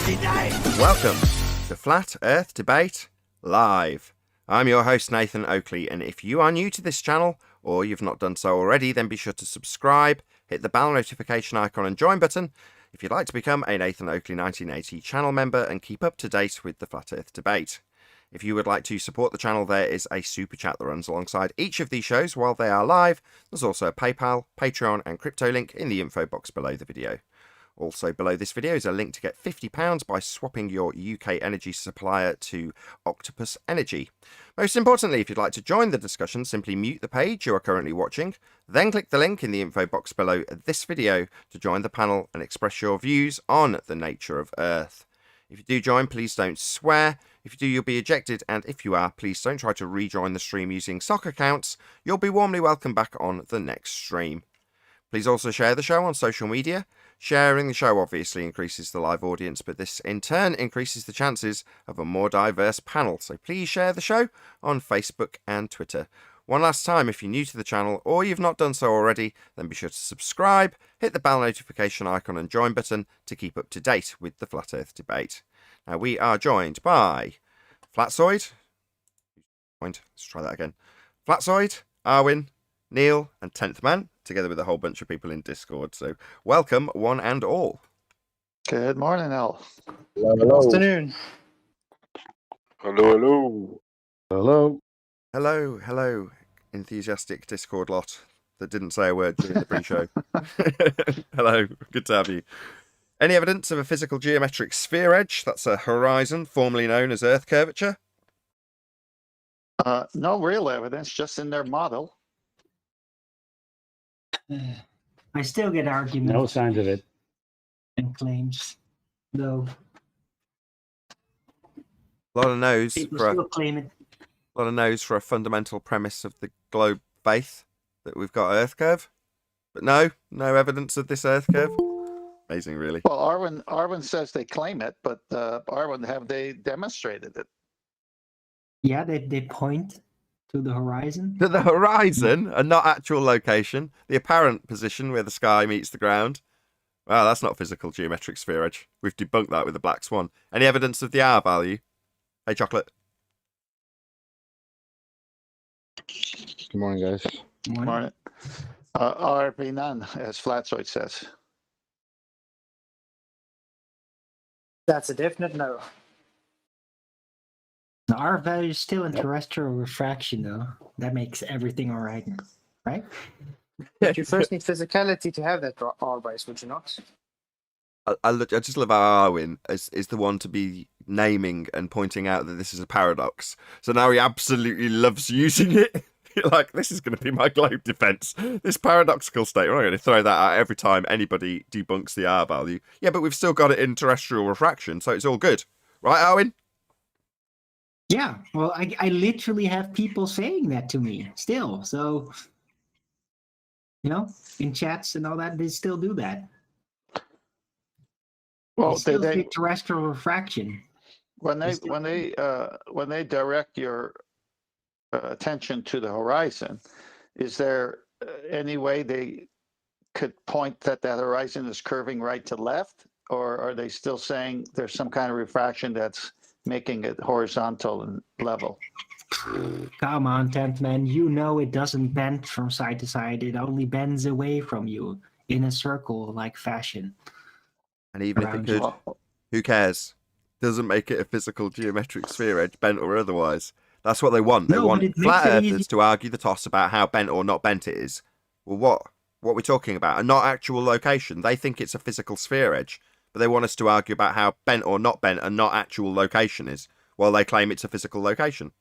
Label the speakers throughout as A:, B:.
A: Welcome to Flat Earth Debate Live. I'm your host Nathan Oakley, and if you are new to this channel, or you've not done so already, then be sure to subscribe, hit the bell notification icon and join button if you'd like to become a Nathan Oakley 1980 channel member and keep up to date with the Flat Earth Debate. If you would like to support the channel, there is a super chat that runs alongside each of these shows while they are live. There's also a PayPal, Patreon and crypto link in the info box below the video. Also below this video is a link to get £50 by swapping your UK energy supplier to Octopus Energy. Most importantly, if you'd like to join the discussion, simply mute the page you are currently watching, then click the link in the info box below this video to join the panel and express your views on the nature of Earth. If you do join, please don't swear. If you do, you'll be ejected, and if you are, please don't try to rejoin the stream using sock accounts. You'll be warmly welcomed back on the next stream. Please also share the show on social media. Sharing the show obviously increases the live audience, but this in turn increases the chances of a more diverse panel. So please share the show on Facebook and Twitter. One last time, if you're new to the channel or you've not done so already, then be sure to subscribe, hit the bell notification icon and join button to keep up to date with the Flat Earth Debate. Now we are joined by Flatzoid. Let's try that again. Flatzoid, Arwin, Neil and 10th Man, together with a whole bunch of people in Discord. So welcome one and all.
B: Good morning, Al.
C: Hello.
D: Good afternoon.
C: Hello.
A: Hello, hello, enthusiastic Discord lot that didn't say a word during the pre-show. Hello, good to have you. Any evidence of a physical geometric sphere edge? That's a horizon, formerly known as Earth curvature.
B: No real evidence, just in their model.
D: I still get arguments.
C: No signs of it.
D: And claims, though.
A: A lot of no's
D: People
A: for
D: still claim it.
A: a lot of no's for a fundamental premise of the globe faith that we've got Earth curve, but no evidence of this Earth curve. Amazing, really.
B: Well, Arwin says they claim it, but Arwin, have they demonstrated it?
D: Yeah, they point to the horizon.
A: To the horizon and not actual location, the apparent position where the sky meets the ground. Well, that's not physical geometric sphere edge. We've debunked that with the black swan. Any evidence of the R value? Hey, Chocolate.
C: Good morning, guys.
B: Morning. RP none, as Flatzoid says.
E: That's a definite no.
D: The R value is still in terrestrial refraction, though. That makes everything all right, right?
E: But you first need physicality to have that R base, would you not?
A: I just love how Arwin is the one to be naming and pointing out that this is a paradox. So now he absolutely loves using it. You're like, this is going to be my globe defense. This paradoxical state, we're not going to throw that out every time anybody debunks the R value. Yeah, but we've still got it in terrestrial refraction, so it's all good. Right, Arwin?
D: Yeah, well, I literally have people saying that to me still. So, you know, in chats and all that, they still do that.
B: Well,
D: They still
B: they
D: say terrestrial refraction.
B: when they direct your attention to the horizon, is there any way they could point that horizon is curving right to left, or are they still saying there's some kind of refraction that's making it horizontal and level?
D: Come on, 10th Man. You know it doesn't bend from side to side. It only bends away from you in a circle-like fashion.
A: And even if it
D: Around
A: could,
B: Well,
A: who cares? Doesn't make it a physical geometric sphere edge, bent or otherwise. That's what they want. They
D: No, but
A: want
D: it makes
A: flat
D: it
A: earthers
D: easy.
A: to argue the toss about how bent or not bent it is. Well, what are we talking about? And not actual location. They think it's a physical sphere edge, but they want us to argue about how bent or not bent and not actual location is, while they claim it's a physical location.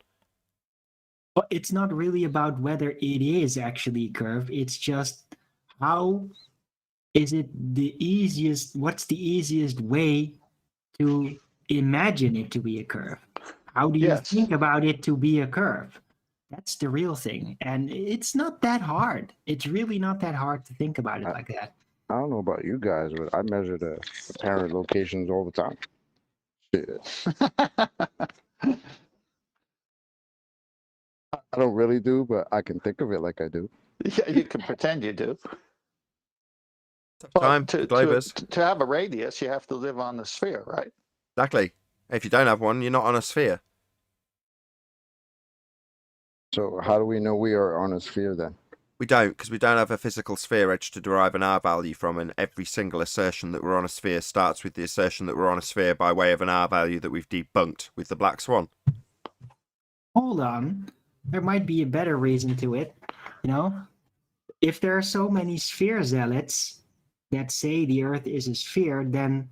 D: But it's not really about whether it is actually curved. It's just how is it the easiest? What's the easiest way to imagine it to be a curve? How do you
B: Yes.
D: think about it to be a curve? That's the real thing. And it's not that hard. It's really not that hard to think about it like that.
C: I don't know about you guys, but I measure the apparent locations all the time. Shit. I don't really do, but I can think of it like I do.
B: Yeah, you can pretend you do.
A: Tough time,
B: to
A: Globers.
B: have a radius, you have to live on the sphere, right?
A: Exactly. If you don't have one, you're not on a sphere.
C: So how do we know we are on a sphere then?
A: We don't, because we don't have a physical sphere edge to derive an R value from, and every single assertion that we're on a sphere starts with the assertion that we're on a sphere by way of an R value that we've debunked with the black swan.
D: Hold on. There might be a better reason to it. You know, if there are so many sphere zealots that say the Earth is a sphere, then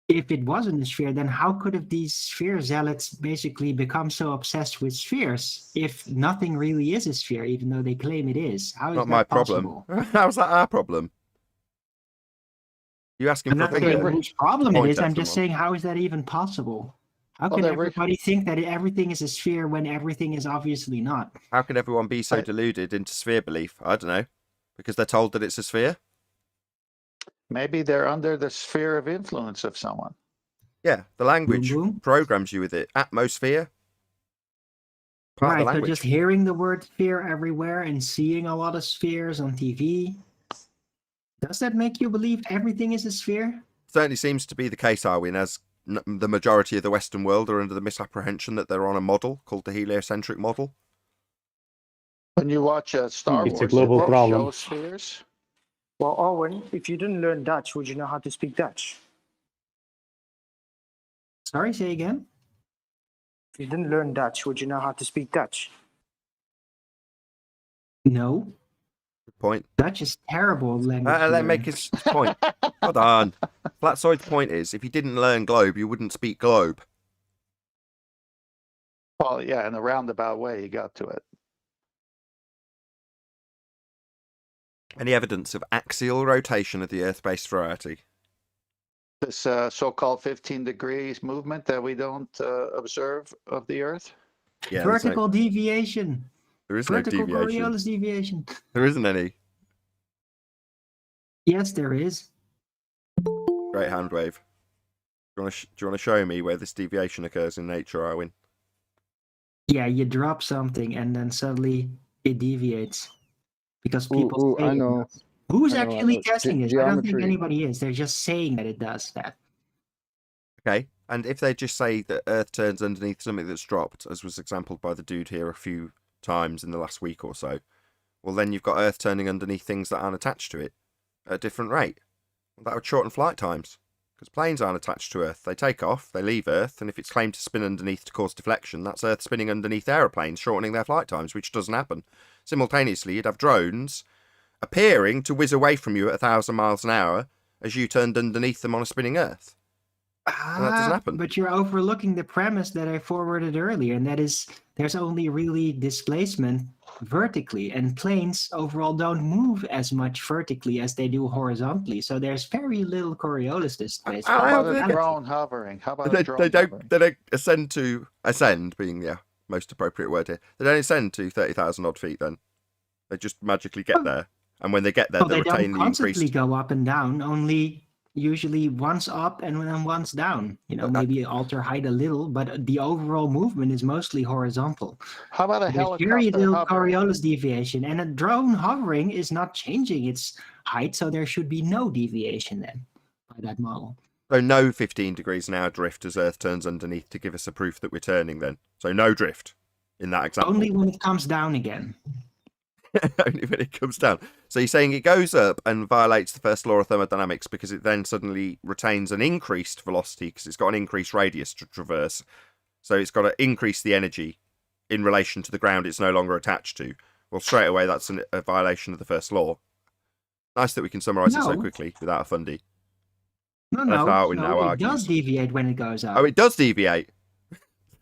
D: if it wasn't a sphere, then how could have these sphere zealots basically become so obsessed with spheres if nothing really is a sphere, even though they claim it is? How is
A: Not
D: that
A: my
D: possible?
A: problem. How's that our problem? You asking
D: I'm
A: for
D: not
A: a
D: saying
A: finger?
D: whose problem it
A: Point
D: is.
A: at
D: I'm just
A: someone.
D: saying, how is that even possible? How
B: Well,
D: can
B: they're
D: everybody think that everything is a sphere when everything is obviously not?
A: How can everyone be so deluded into sphere belief? I don't know. Because they're told that it's a sphere?
B: Maybe they're under the sphere of influence of someone.
A: Yeah, the language
D: Boom, boom.
A: programs you with it. Atmosphere. Part of
D: Right,
A: the
D: so
A: language.
D: just hearing the word sphere everywhere and seeing a lot of spheres on TV, does that make you believe everything is a sphere?
A: Certainly seems to be the case, Arwin, as the majority of the Western world are under the misapprehension that they're on a model called the heliocentric model.
B: When you watch Star
F: It's a
B: Wars,
F: global
B: they
F: problem.
B: show spheres.
E: Well, Owen, if you didn't learn Dutch, would you know how to speak Dutch?
D: Sorry, say again?
E: If you didn't learn Dutch, would you know how to speak Dutch?
D: No.
A: Good point.
D: Dutch is terrible language. to
A: Let
D: learn.
A: me make his point. Hold on. Flatsoid's point is, if you didn't learn globe, you wouldn't speak globe.
B: Well, yeah, in a roundabout way, you got to it.
A: Any evidence of axial rotation of the Earth-based variety?
B: This so-called 15 degrees movement that we don't observe of the Earth.
A: Yeah,
D: Vertical deviation.
A: there is no
D: Vertical
A: deviation.
D: Coriolis deviation.
A: There isn't any.
D: Yes, there is.
A: Great hand wave. Do you want to show me where this deviation occurs in nature, Arwin?
D: Yeah, you drop something and then suddenly it deviates. Because people say
C: I
D: it
C: know.
D: does. Who's
C: I know, I
D: actually
C: know.
D: testing this? I don't think
C: Geometry.
D: anybody is. They're just saying that it does that.
A: Okay, and if they just say that Earth turns underneath something that's dropped, as was exampled by the dude here a few times in the last week or so, well then you've got Earth turning underneath things that aren't attached to it at a different rate. Well, that would shorten flight times, because planes aren't attached to Earth. They take off, they leave Earth, and if it's claimed to spin underneath to cause deflection, that's Earth spinning underneath aeroplanes, shortening their flight times, which doesn't happen. Simultaneously, you'd have drones appearing to whiz away from you at 1,000 miles an hour as you turned underneath them on a spinning Earth. And that doesn't happen.
D: But you're overlooking the premise that I forwarded earlier, and that is there's only really displacement vertically, and planes overall don't move as much vertically as they do horizontally. So there's very little Coriolis displacement.
B: How about a
A: think-
B: drone hovering? How about a
A: They
B: drone
A: don't ascend to ascend, being the most appropriate word here. They don't ascend to 30,000 odd feet. Then they just magically get there, and when they get there,
D: Well,
A: they
D: they
A: retain
D: don't
A: the
D: constantly
A: increased.
D: go up and down, only usually once up and then once down. You know, maybe alter height a little, but the overall movement is mostly horizontal.
B: How about a
D: There's very
B: helicopter
D: little
B: hovering?
D: Coriolis deviation, and a drone hovering is not changing its height, so there should be no deviation then by that model.
A: So no 15 degrees an hour drift as Earth turns underneath to give us a proof that we're turning. Then, so no drift in that example.
D: Only when it comes down again.
A: Only when it comes down. So you're saying it goes up and violates the first law of thermodynamics because it then suddenly retains an increased velocity because it's got an increased radius to traverse. So it's got to increase the energy in relation to the ground it's no longer attached to. Well, straight away, that's a violation of the first law. Nice that we can summarise it so
D: No.
A: quickly without a fundy.
D: No,
A: That's how it now
D: it
A: argues.
D: does deviate when it goes up.
A: Oh, it does deviate.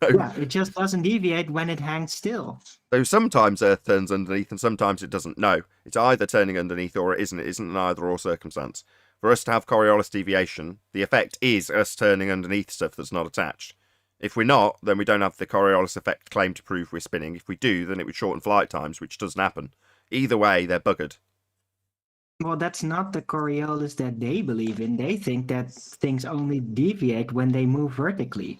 A: So,
D: Yeah, it just doesn't deviate when it hangs still.
A: so sometimes Earth turns underneath and sometimes it doesn't. No, it's either turning underneath or it isn't. It isn't an either or circumstance. For us to have Coriolis deviation, the effect is us turning underneath stuff that's not attached. If we're not, then we don't have the Coriolis effect claim to prove we're spinning. If we do, then it would shorten flight times, which doesn't happen. Either way, they're buggered.
D: Well, that's not the Coriolis that they believe in. They think that things only deviate when they move vertically.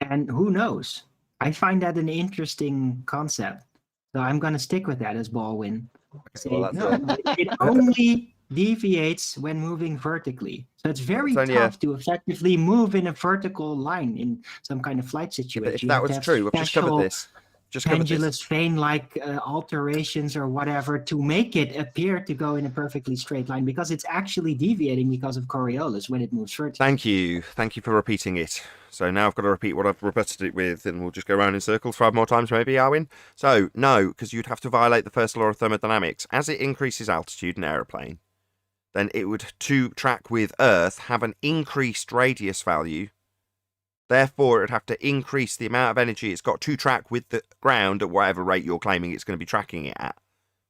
D: And who knows? I find that an interesting concept. So I'm going to stick with that as Baldwin. Say,
A: well, that's
D: no, it only deviates when moving vertically. So it's very
A: It's only
D: tough to effectively move in a vertical line in some kind of flight situation.
A: But if
D: You
A: that
D: have to
A: was
D: have
A: true, I've just covered
D: special
A: this. Just covered this.
D: pendulous vein-like alterations or whatever to make it appear to go in a perfectly straight line, because it's actually deviating because of Coriolis when it moves vertically.
A: Thank you for repeating it. So now I've got to repeat what I've rebutted it with, and we'll just go around in circles 5 more times maybe, Arwin. So, no, because you'd have to violate the first law of thermodynamics. As it increases altitude in an aeroplane, then it would, to track with Earth, have an increased radius value. Therefore, it'd have to increase the amount of energy it's got to track with the ground at whatever rate you're claiming it's going to be tracking it at.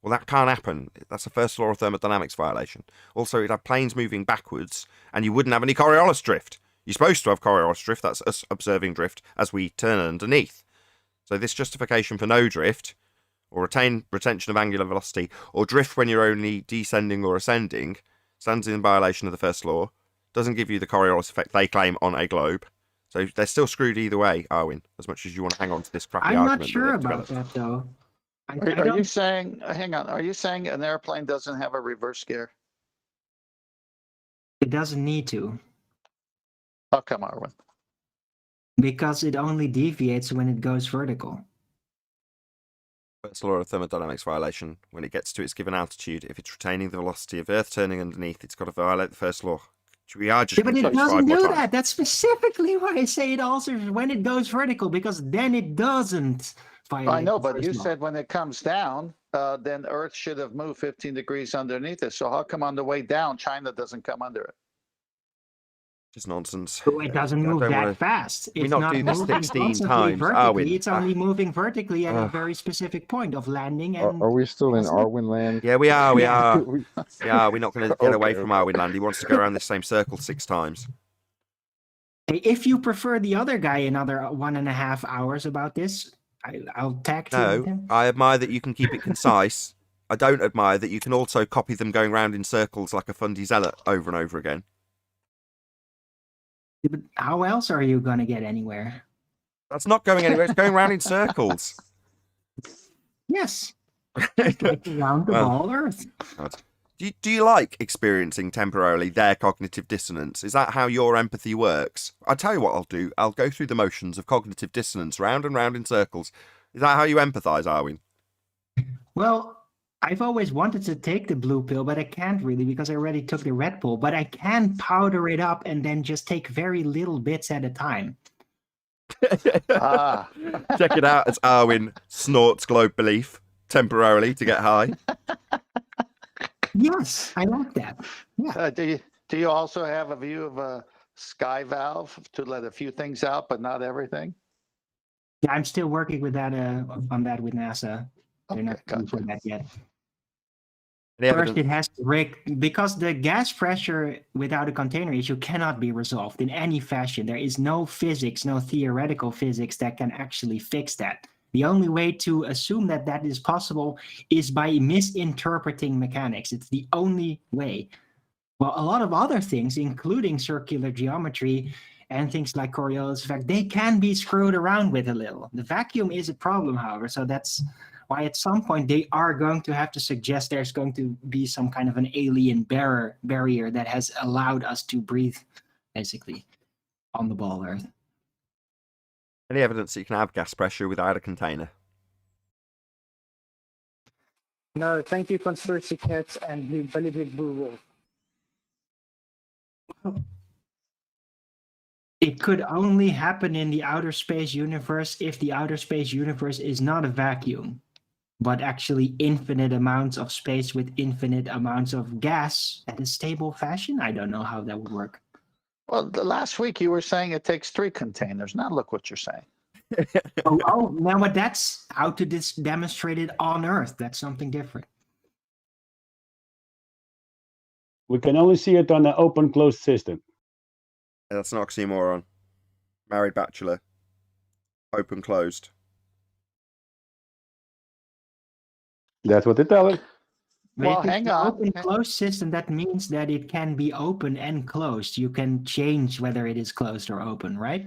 A: Well, that can't happen. That's a first law of thermodynamics violation. Also, it'd have planes moving backwards, and you wouldn't have any Coriolis drift. You're supposed to have Coriolis drift, that's us observing drift, as we turn underneath. So this justification for no drift, or retention of angular velocity, or drift when you're only descending or ascending, stands in violation of the first law, doesn't give you the Coriolis effect they claim on a globe. So they're still screwed either way, Arwin, as much as you want to hang on to this crappy
D: I'm
A: argument.
D: not sure about that, though.
B: Are you saying, hang on, are you saying an airplane doesn't have a reverse gear?
D: It doesn't need to,
B: How come, Arwin?
D: because it only deviates when it goes vertical.
A: First law of thermodynamics violation. When it gets to its given altitude, if it's retaining the velocity of Earth turning underneath, it's got to violate the first law. We are just
D: Yeah, but it
A: gonna do this
D: doesn't
A: 5 more
D: do
A: times.
D: that. That's specifically why I say it alters when it goes vertical, because then it doesn't violate.
B: I know,
D: the
B: but
D: first
B: you
D: law.
B: said when it comes down, then Earth should have moved 15 degrees underneath it. So how come on the way down, China doesn't come under it?
A: Just nonsense.
D: So it doesn't
A: I
D: move
A: don't
D: that
A: wanna-
D: fast.
A: we
D: It's
A: not
D: not
A: do this
D: moving
A: 16
D: constantly
A: times, are we?
D: vertically. It's only moving vertically at a
A: Ugh.
D: very specific point of landing.
C: Are,
D: And
C: are we still in
D: that's it.
C: Arwin land?
A: Yeah, we are. We
D: Yeah.
A: are.
C: We-
A: Yeah, we're not going to get away
C: Okay,
A: from
C: okay.
A: Arwin Land. He wants to go around this same circle 6 times.
D: If you prefer the other guy another 1.5 hours about this, I'll tag team with
A: No,
D: him.
A: I admire that you can keep it concise. I don't admire that you can also copy them going round in circles like a fundy zealot over and over again.
D: But how else are you going to get anywhere?
A: That's not going anywhere. It's going round in circles.
D: Yes. Just like around the
A: Well,
D: ball Earth.
A: Do you like experiencing temporarily their cognitive dissonance? Is that how your empathy works? I'll tell you what I'll do. I'll go through the motions of cognitive dissonance round and round in circles. Is that how you empathise, Arwin?
D: Well, I've always wanted to take the blue pill, but I can't really because I already took the red pill. But I can powder it up and then just take very little bits at a time.
B: Ah,
A: Check it out as Arwin snorts globe belief temporarily to get high.
D: Yes, I like that. Yeah.
B: do you also have a view of a sky valve to let a few things out, but not everything?
D: Yeah, I'm still working with that on that with NASA. They're
B: Okay,
D: not done
B: gotcha.
D: for that yet.
A: Any
D: First,
A: evidence?
D: it has to break because the gas pressure without a container issue cannot be resolved in any fashion. There is no physics, no theoretical physics that can actually fix that. The only way to assume that that is possible is by misinterpreting mechanics. It's the only way. Well, a lot of other things, including circular geometry and things like Coriolis effect, they can be screwed around with a little. The vacuum is a problem, however, so that's why at some point they are going to have to suggest there's going to be some kind of an alien barrier that has allowed us to breathe, basically, on the ball Earth.
A: Any evidence that you can have gas pressure without a container?
E: No, thank you, conspiracy cats and the Billy Big Blue Wolf.
D: It could only happen in the outer space universe if the outer space universe is not a vacuum, but actually infinite amounts of space with infinite amounts of gas at a stable fashion. I don't know how that would work.
B: Well, the last week you were saying it takes 3 containers. Now look what you're saying.
D: No, but that's how to demonstrate it on Earth. That's something different.
F: We can only see it on an open closed system.
A: That's an oxymoron. Married bachelor. Open closed.
F: That's what they tell it.
D: But
B: Well,
D: if it's
B: hang
D: an
B: on.
D: open closed system, that means that it can be open and closed. You can change whether it is closed or open, right?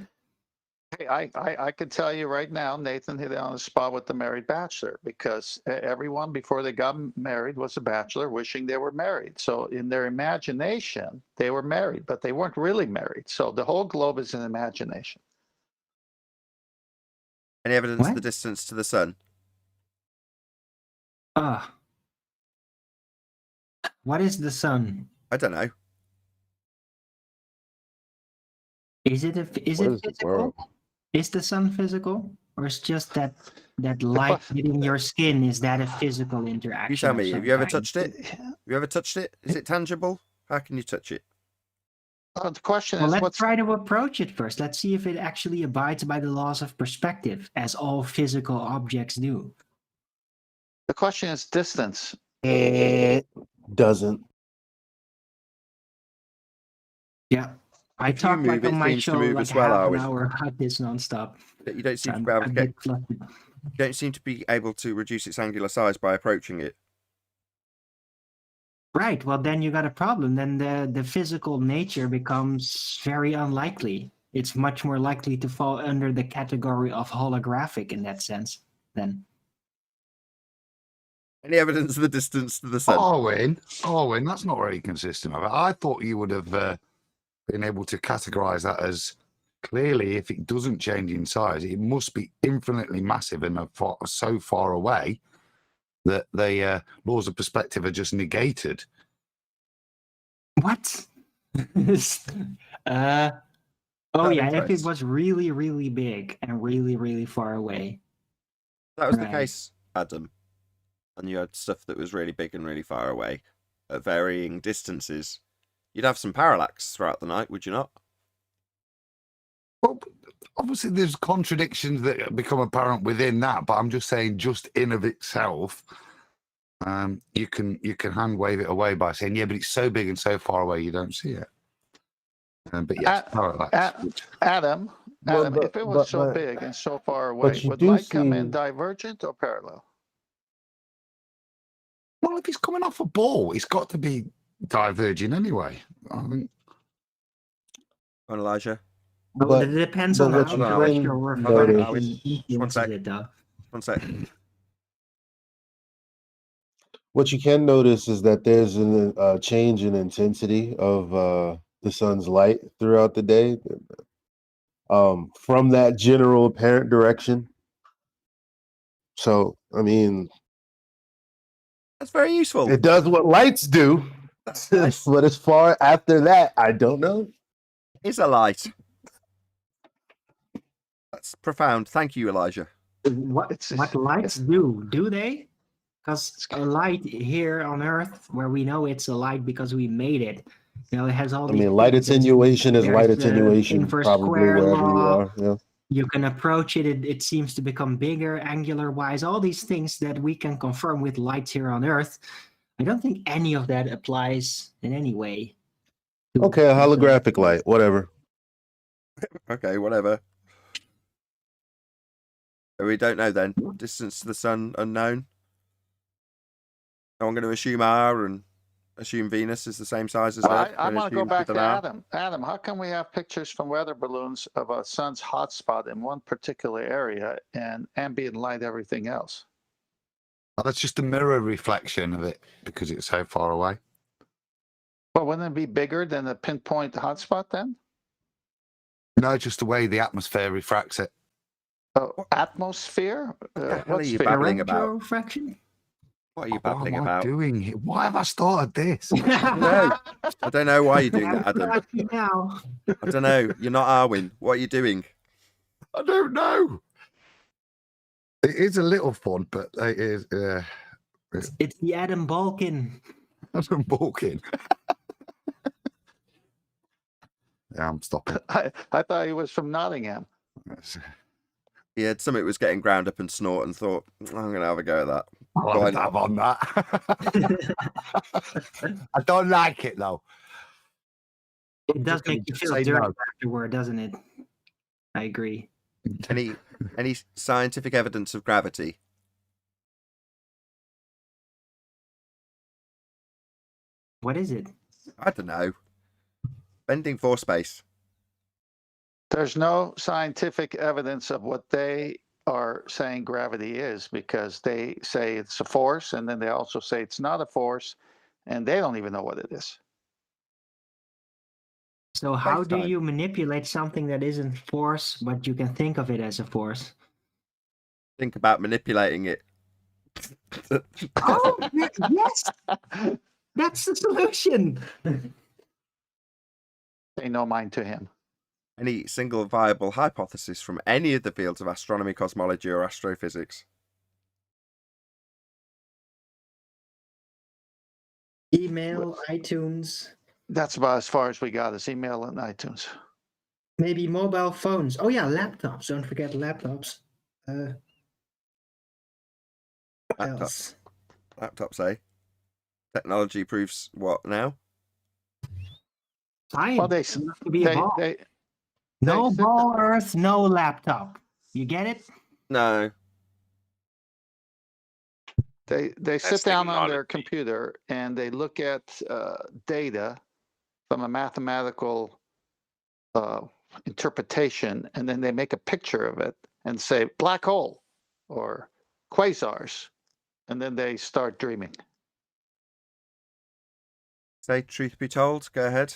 B: Hey, I can tell you right now, Nathan hit it on the spot with the married bachelor, because everyone before they got married was a bachelor wishing they were married. So in their imagination, they were married, but they weren't really married. So the whole globe is an imagination.
A: Any evidence of
D: What?
A: the distance to the sun?
D: Ah. What is the sun?
A: I don't know.
D: Is it
C: What is the
D: physical?
C: world?
D: Is the sun physical, or is just that light
B: question-
D: hitting your skin? Is that a physical interaction?
A: You tell
D: of
A: me, have
D: some
A: you ever
D: kind?
A: touched it? Have you ever touched it? Is it tangible? How can you touch it?
B: The question
D: Well,
B: is,
D: let's
B: what's
D: try to approach it first. Let's see if it actually abides by the laws of perspective, as all physical objects do.
B: the question is distance.
C: It doesn't.
D: Yeah, I
A: If you
D: talk like
A: move,
D: on
A: it
D: my
A: seems to
D: show
A: move
D: like
A: as well,
D: half an
A: Arwen.
D: hour about this nonstop.
A: You don't seem
D: So
A: to be able to
D: I'm a
A: get.
D: bit flustered.
A: You don't seem to be able to reduce its angular size by approaching it.
D: Right. Well, then you got a problem. Then the physical nature becomes very unlikely. It's much more likely to fall under the category of holographic in that sense. Then
A: Any evidence of the distance to the sun?
G: Owen, that's not very consistent. I thought you would have been able to categorize that as clearly, if it doesn't change in size, it must be infinitely massive and so far away that the laws of perspective are just negated.
D: what? uh oh
A: Out of
D: yeah, if it
A: interest.
D: was really really big and really really far away.
A: That was the
D: Right.
A: case, Adam. And you had stuff that was really big and really far away at varying distances. You'd have some parallax throughout the night, would you not?
G: Well, obviously, there's contradictions that become apparent within that, but I'm just saying, just in of itself, you can hand wave it away by saying, yeah, but it's so big and so far away you don't see it. But yes, parallax.
B: Adam,
C: But-
B: Adam,
C: but-
B: if it was
C: but-
B: so
C: but-
B: big and so far away,
C: you
B: would
C: do
B: light come in
C: see-
B: divergent or parallel?
G: Well, if it's coming off a ball, it's got to be diverging anyway. I think.
A: On Elijah?
D: Well, it depends
C: but
D: on
C: what
D: how
A: you
D: direct
A: can
D: your
A: notice-
D: refraction
A: Just one sec.
D: influences it, though.
A: One sec.
C: What you can notice is that there's a change in intensity of the sun's light throughout the day, from that general apparent direction. So, I mean,
A: That's very useful.
C: it does what lights do,
A: Nice.
C: but as far after that, I don't know.
A: Is a light. That's profound. Thank you, Elijah.
D: What
B: It's-
D: what lights do they? Because a light here on Earth, where we know it's a light because we made it, it has all
C: I
D: these
C: mean, light
D: things. There's-
C: attenuation is light
D: there's the
C: attenuation,
D: inverse
C: probably
D: square
C: wherever you
D: law.
C: are. Yeah.
D: You can approach it, it seems to become bigger, angular wise, all these things that we can confirm with lights here on Earth. I don't think any of that applies in any way. to-
C: Okay, a holographic light, whatever.
A: Okay, whatever. We don't know then. Distance to the sun unknown. I'm going to assume R and assume Venus is the same size as Earth.
B: I
A: and
B: want to go
A: assume
B: back
A: with
B: to
A: an R.
B: Adam. Adam, how come we have pictures from weather balloons of a sun's hotspot in one particular area and ambient light everything else?
G: Well, that's just a mirror reflection of it because it's so far away.
B: Well, wouldn't it be bigger than the pinpoint hotspot then?
G: No, just the way the atmosphere refracts it.
B: Oh, atmosphere?
A: the hell
B: What
A: are you
B: sphere?
A: babbling about?
D: Electrorefraction?
A: What are you
G: What
A: babbling
G: am I
A: about?
G: doing here? Why have I started this?
A: No, I don't know why you're doing that, Adam.
D: Now.
A: I don't know. You're not Arwen. What are you doing?
G: I don't know. It is a little fun, but it is.
D: It's the Adam Balkan.
G: I'm balking. Yeah, I'm stopping.
B: I thought he was from Nottingham.
A: He had something was getting ground up and snort and thought, I'm going to have a go at that.
G: I'll
A: Why
G: have a dab on that. I don't like it though.
D: It does
G: just gonna
D: make you feel
G: say
D: dirty
G: no.
D: afterward, doesn't it? I agree.
A: Any scientific evidence of gravity?
D: What is it?
A: I don't know. Bending force space.
B: There's no scientific evidence of what they are saying gravity is, because they say it's a force, and then they also say it's not a force, and they don't even know what it is.
D: So how do
A: Space-time.
D: you manipulate something that isn't force, but you can think of it as a force?
A: Think about manipulating it.
D: Oh, yes, that's the solution.
B: Pay no mind to him.
A: Any single viable hypothesis from any of the fields of astronomy, cosmology, or astrophysics?
D: Email, iTunes,
B: That's about as far as we got, is email and iTunes.
D: maybe mobile phones. Oh yeah, laptops. Don't forget laptops. What
A: Laptops.
D: else?
A: Laptops, eh? Technology proves what now?
D: Science.
B: Well, they
D: doesn't have to be a
B: they
D: ball.
B: they
D: No
B: sit
D: ball Earth, no laptop. You get it?
A: No.
B: they
H: That's
B: sit down on their
H: technology.
B: computer and they look at data from a mathematical interpretation, and then they make a picture of it and say black hole or quasars, and then they start dreaming.
A: Say truth be told, go ahead.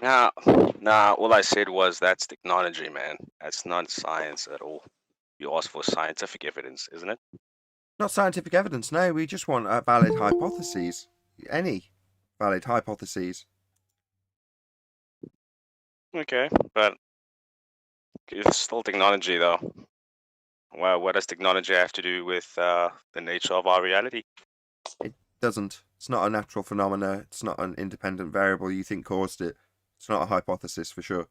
H: Nah, all I said was that's technology, man. That's not science at all. You asked for scientific evidence, isn't it?
A: Not scientific evidence, no. We just want valid hypotheses. Any valid hypotheses.
H: Okay, but it's still technology, though. Well, what does technology have to do with the nature of our reality?
A: It doesn't. It's not a natural phenomena. It's not an independent variable you think caused it. It's not a hypothesis for sure.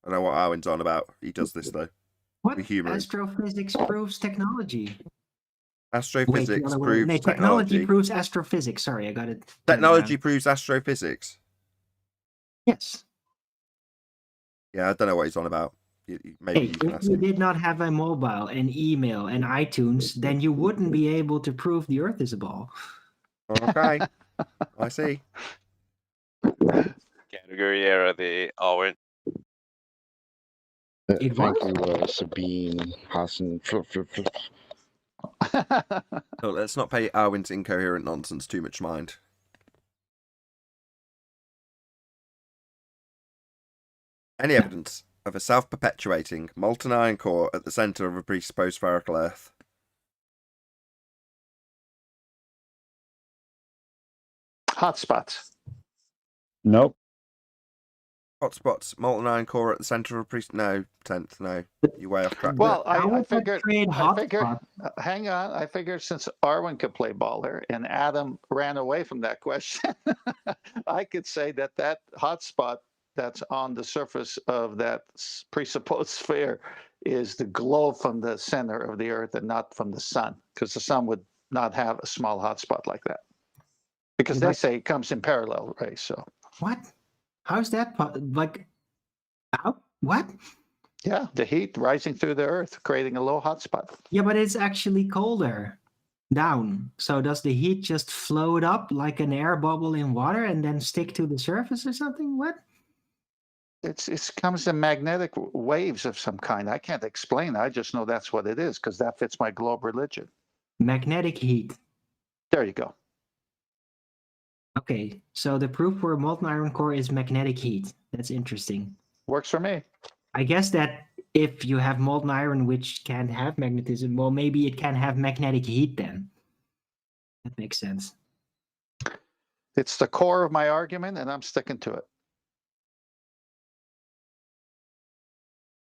A: I know what Arwen's on about. He does this though.
D: What?
A: We humour him.
D: Astrophysics proves technology. Wait, the
A: Astrophysics
D: other way.
A: proves
D: No,
A: technology.
D: proves astrophysics. Sorry, I got it.
A: Technology proves astrophysics.
D: Yes.
A: Yeah, I don't know what he's on about. Maybe
D: Hey,
A: you can
D: if
A: ask
D: you
A: him.
D: did not have a mobile and email and iTunes, then you wouldn't be able to prove the Earth is a ball.
A: Okay, I see.
H: Category error there, Owen.
D: It
I: Thank
D: was?
I: you, Sabine, Hassan.
A: So let's not pay Arwen's incoherent nonsense too much mind. Any evidence of a self-perpetuating molten iron core at the centre of a presupposed spherical Earth?
B: Hotspots.
F: Nope.
A: Hotspots, molten iron core at the centre of a no, 10th, no. You're way off track.
B: Well,
D: How
B: I
D: would that
B: figured.
D: create
B: I figured.
D: hotspot?
B: Hang on. I figured since Arwen could play baller and Adam ran away from that question, I could say that that hotspot that's on the surface of that presupposed sphere is the glow from the center of the Earth and not from the sun, because the sun would not have a small hotspot like that. Because they
D: But-
B: say it comes in parallel rays. So
D: What? How's that? Like, how? What?
B: yeah, the heat rising through the Earth, creating a low hotspot.
D: Yeah, but it's actually colder down. So does the heat just float up like an air bubble in water and then stick to the surface or something? What?
B: It comes in magnetic waves of some kind. I can't explain. I just know that's what it is because that fits my globe religion.
D: Magnetic heat.
B: There you go.
D: Okay, so the proof for a molten iron core is magnetic heat. That's interesting.
B: Works for me.
D: I guess that if you have molten iron which can have magnetism, well, maybe it can have magnetic heat then. That makes sense.
B: It's the core of my argument, and I'm sticking to it.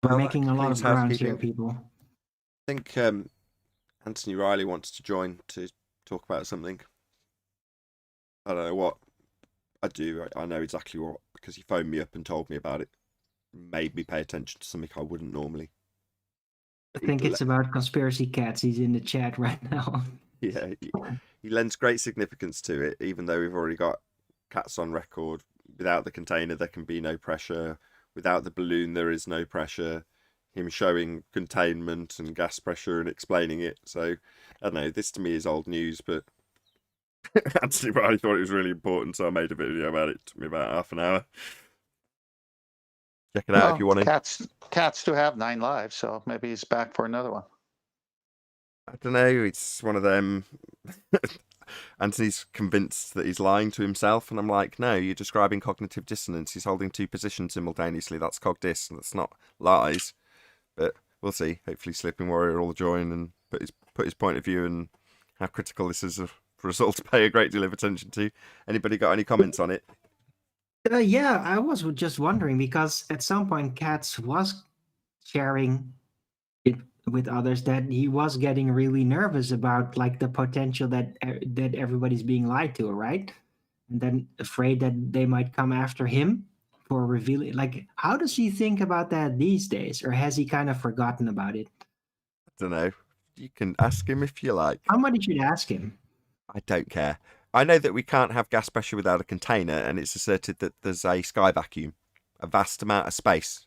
D: We're
A: Well, that
D: making a lot of
A: concludes
D: grounds here,
A: housekeeping.
D: people.
A: I think Anthony Riley wants to join to talk about something. I don't know what. I do. I know exactly what, because he phoned me up and told me about it. Made me pay attention to something I wouldn't normally.
D: I think it's about conspiracy cats. He's in the chat right now.
A: Yeah, he lends great significance to it, even though we've already got cats on record. Without the container, there can be no pressure. Without the balloon, there is no pressure. Him showing containment and gas pressure and explaining it. So, I don't know, this to me is old news, but Actually, but I thought it was really important, so I made a video about it. It took me about half an hour. Check it out if you want to.
B: Cats do have 9 lives, so maybe he's back for another one.
A: I don't know. It's one of them. Anthony's convinced that he's lying to himself, and I'm like, no, you're describing cognitive dissonance. He's holding 2 positions simultaneously. That's cog dis. That's not lies. But we'll see. Hopefully, Sleeping Warrior will join and put his point of view and how critical this is for us all to pay a great deal of attention to. Anybody got any comments on it?
D: Yeah, I was just wondering because at some point Katz was sharing it with others that he was getting really nervous about like the potential that everybody's being lied to, right? And then afraid that they might come after him for revealing. Like, how does he think about that these days, or has he kind of forgotten about it?
A: I don't know. You can ask him if you like.
D: Somebody should ask him.
A: I don't care. I know that we can't have gas pressure without a container, and it's asserted that there's a sky vacuum, a vast amount of space.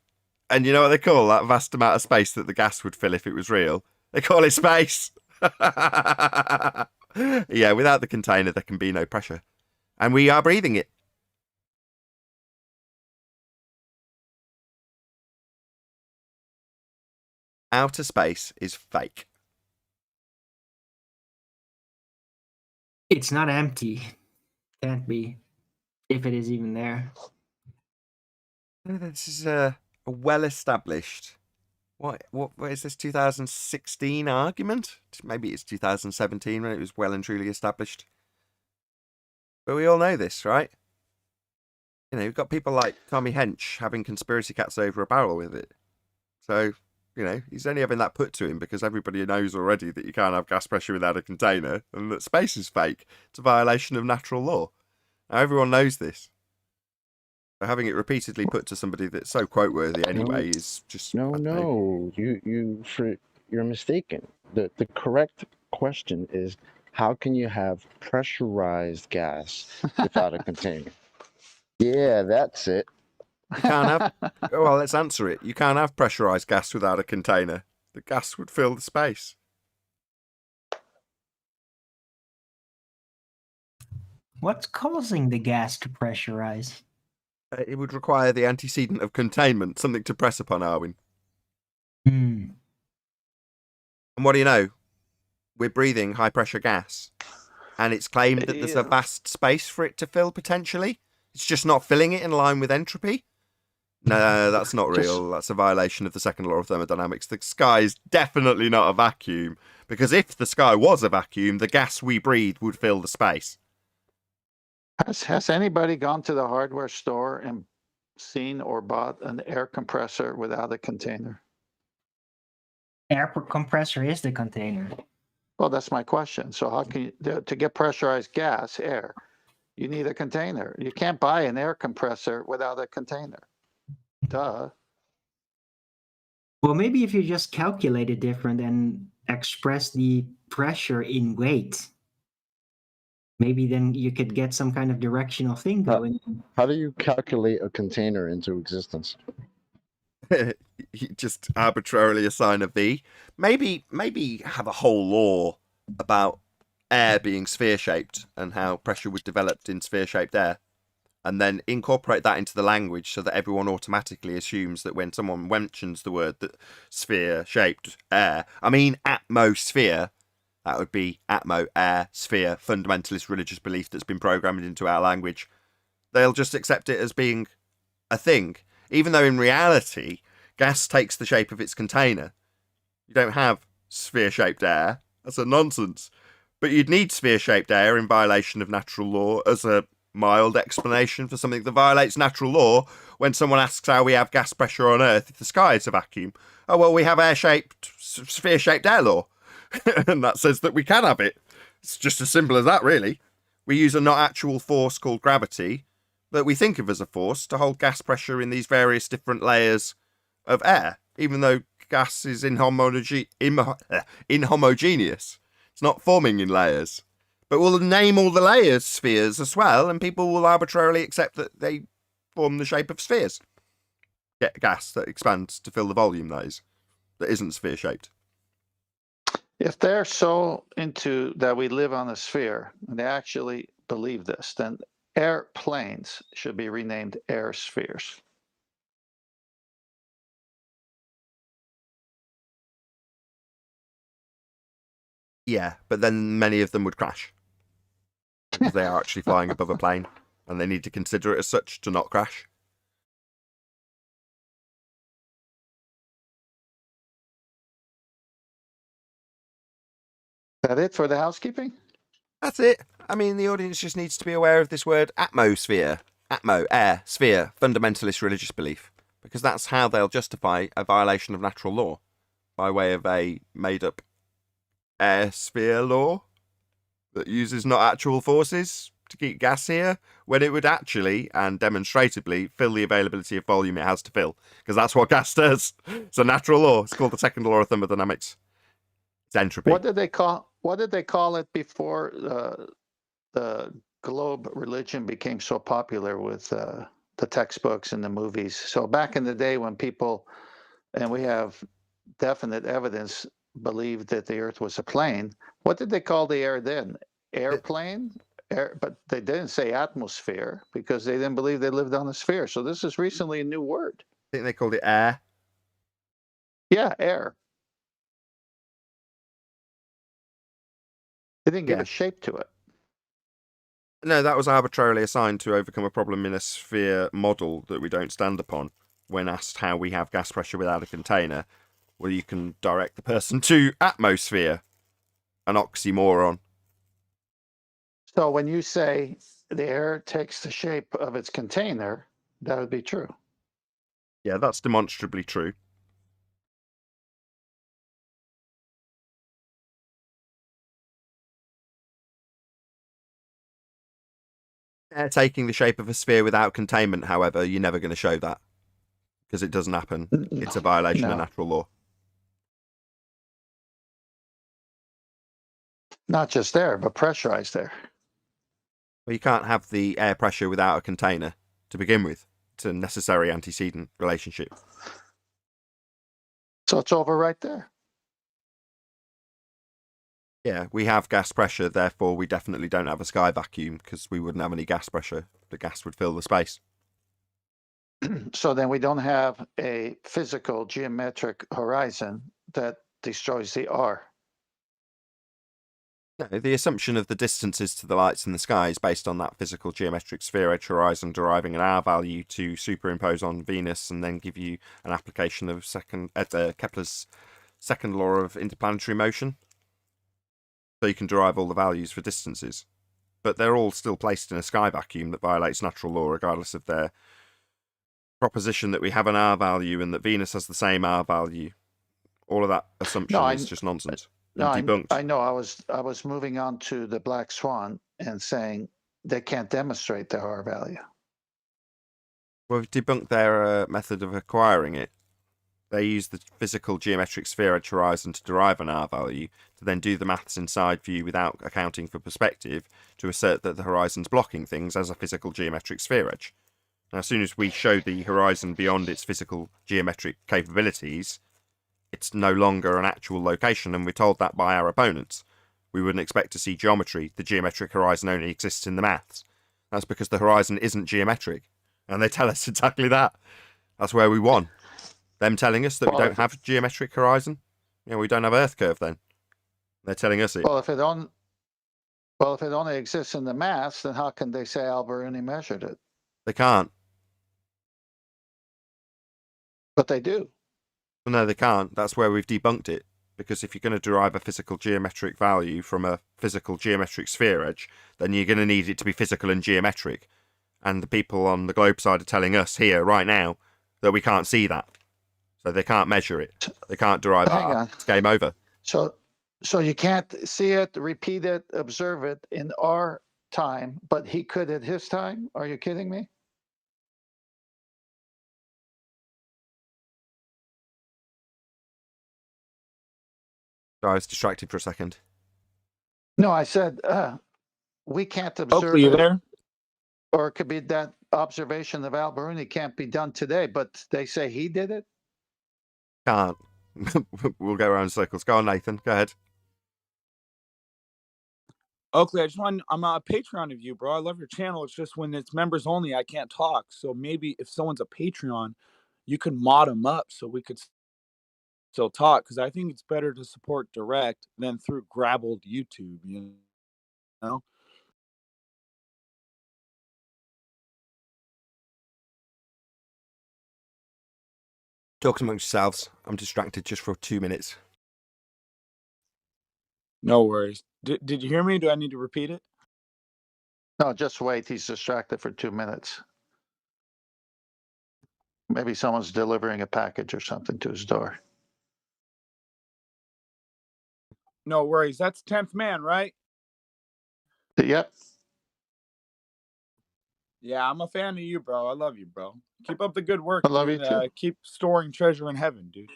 A: And you know what they call that vast amount of space that the gas would fill if it was real? They call it space. Yeah, without the container, there can be no pressure. And we are breathing it. Outer space is fake.
D: It's not empty. Can't be. If it is even there.
A: This is a well-established... What is this, 2016 argument? Maybe it's 2017 when it was well and truly established. But we all know this, right? You know, you've got people like Tommy Hench having conspiracy cats over a barrel with it. So, you know, he's only having that put to him because everybody knows already that you can't have gas pressure without a container and that space is fake. It's a violation of natural law. Now, everyone knows this. So having it repeatedly put to somebody that's so quote-worthy anyway is just...
I: No, you're mistaken. The correct question is, how can you have pressurized gas without a container? Yeah, that's it.
A: You can't have... Well, let's answer it. You can't have pressurized gas without a container. The gas would fill the space.
D: What's causing the gas to pressurize?
A: It would require the antecedent of containment, something to press upon, Arwin.
D: Hmm.
A: And what do you know? We're breathing high-pressure gas. And it's claimed that there's a vast space for it to fill, potentially. It's just not filling it in line with entropy. No, that's not real. That's a violation of the second law of thermodynamics. The sky is definitely not a vacuum. Because if the sky was a vacuum, the gas we breathe would fill the space.
B: Has anybody gone to the hardware store and seen or bought an air compressor without a container?
D: Air compressor is the container.
B: Well, that's my question. So how can you, to get pressurized gas, air, you need a container. You can't buy an air compressor without a container. Duh.
D: Well, maybe if you just calculate it different and express the pressure in weight, maybe then you could get some kind of directional thing going.
I: How do you calculate a container into existence?
A: You just arbitrarily assign a V. Maybe have a whole law about air being sphere-shaped and how pressure was developed in sphere-shaped air. And then incorporate that into the language so that everyone automatically assumes that when someone mentions the word that sphere-shaped air, I mean atmosphere, that would be atmo, air, sphere, fundamentalist religious belief that's been programmed into our language. They'll just accept it as being a thing, even though in reality, gas takes the shape of its container. You don't have sphere-shaped air. That's a nonsense. But you'd need sphere-shaped air in violation of natural law as a mild explanation for something that violates natural law when someone asks how we have gas pressure on Earth if the sky is a vacuum. Oh, well, we have sphere-shaped air law. And that says that we can have it. It's just as simple as that, really. We use a not actual force called gravity that we think of as a force to hold gas pressure in these various different layers of air, even though gas is inhomogeneous. It's not forming in layers. But we'll name all the layers spheres as well, and people will arbitrarily accept that they form the shape of spheres. Get gas that expands to fill the volume, that isn't sphere-shaped.
B: If they're so into that we live on a sphere, and they actually believe this, then airplanes should be renamed air spheres.
A: Yeah, but then many of them would crash because they are actually flying above a plane, and they need to consider it as such to not crash.
B: That it for the housekeeping?
A: That's it. I mean, the audience just needs to be aware of this word atmosphere. Atmo, air, sphere, fundamentalist religious belief. Because that's how they'll justify a violation of natural law. By way of a made-up air sphere law that uses not actual forces to keep gas here, when it would actually, and demonstrably, fill the availability of volume it has to fill. Because that's what gas does. It's a natural law. It's called the second law of thermodynamics. It's entropy.
B: What did they call it before the globe religion became so popular with the textbooks and the movies? So back in the day when people, and we have definite evidence, believed that the Earth was a plane, what did they call the air then? Airplane? But they didn't say atmosphere because they didn't believe they lived on a sphere. So this is recently a new word.
A: I think they called it air.
B: Yeah, air. They didn't give
A: Yeah.
B: a shape to it.
A: No, that was arbitrarily assigned to overcome a problem in a sphere model that we don't stand upon. When asked how we have gas pressure without a container, well, you can direct the person to atmosphere, an oxymoron.
B: So when you say the air takes the shape of its container, that would be true.
A: Yeah, that's demonstrably true. Air taking the shape of a sphere without containment, however, you're never going to show that. Because it doesn't happen. It's a violation of
B: No.
A: natural law.
B: Not just air, but pressurized air.
A: Well, you can't have the air pressure without a container to begin with. It's a necessary antecedent relationship.
B: So it's over right there.
A: Yeah, we have gas pressure, therefore we definitely don't have a sky vacuum because we wouldn't have any gas pressure. The gas would fill the space.
B: So then we don't have a physical geometric horizon that destroys the R.
A: No, the assumption of the distances to the lights in the sky is based on that physical geometric sphere edge horizon deriving an R value to superimpose on Venus and then give you an application of Kepler's second law of interplanetary motion. So you can derive all the values for distances. But they're all still placed in a sky vacuum that violates natural law regardless of their proposition that we have an R value and that Venus has the same R value. All of that assumption is just nonsense.
B: No,
A: Debunked.
B: I know. I was moving on to the black swan and saying they can't demonstrate the R value.
A: Well, we've debunked their method of acquiring it. They use the physical geometric sphere edge horizon to derive an R value, to then do the maths inside view without accounting for perspective, to assert that the horizon's blocking things as a physical geometric sphere edge. Now, as soon as we show the horizon beyond its physical geometric capabilities, it's no longer an actual location, and we're told that by our opponents. We wouldn't expect to see geometry. The geometric horizon only exists in the maths. That's because the horizon isn't geometric. And they tell us exactly that. That's where we won. Them telling us that we don't have geometric horizon. You know, we don't have Earth curve then. They're telling us it.
B: Well, if it only exists in the maths, then how can they say Alberuni measured it?
A: They can't.
B: But they do.
A: Well, no, they can't. That's where we've debunked it. Because if you're going to derive a physical geometric value from a physical geometric sphere edge, then you're going to need it to be physical and geometric. And the people on the globe side are telling us here, right now, that we can't see that. So they can't measure it. They can't derive it.
B: Hang on.
A: It's game over.
B: So you can't see it, repeat it, observe it in our time, but he could at his time? Are you kidding me?
A: I was distracted for a second.
B: No, I said we can't observe
J: Oakley, you
B: it.
J: there?
B: Or it could be that observation of Alberuni can't be done today, but they say he did it?
A: Can't. We'll go around in circles. Go on, Nathan. Go ahead.
J: Oakley, I'm a Patreon of you, bro. I love your channel. It's just when it's members only, I can't talk. So maybe if someone's a Patreon, you could mod them up so we could still talk. Because I think it's better to support direct than through grabbled YouTube. You know.
A: Talk amongst yourselves. I'm distracted just for 2 minutes.
J: No worries. Did you hear me? Do I need to repeat it?
B: No, just wait. He's distracted for 2 minutes. Maybe someone's delivering a package or something to his door.
J: No worries. That's 10th man, right?
B: Yep.
J: Yeah, I'm a fan of you, bro. I love you, bro. Keep up the good work,
B: I love
J: dude.
B: you too.
J: Keep storing treasure in heaven, dude.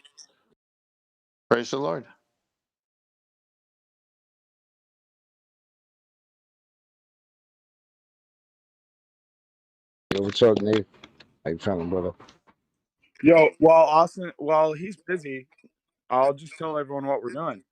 B: Praise the Lord.
I: Yo, what's up, Nate? How you feeling, brother?
J: Yo, while he's busy, I'll just tell everyone what we're doing.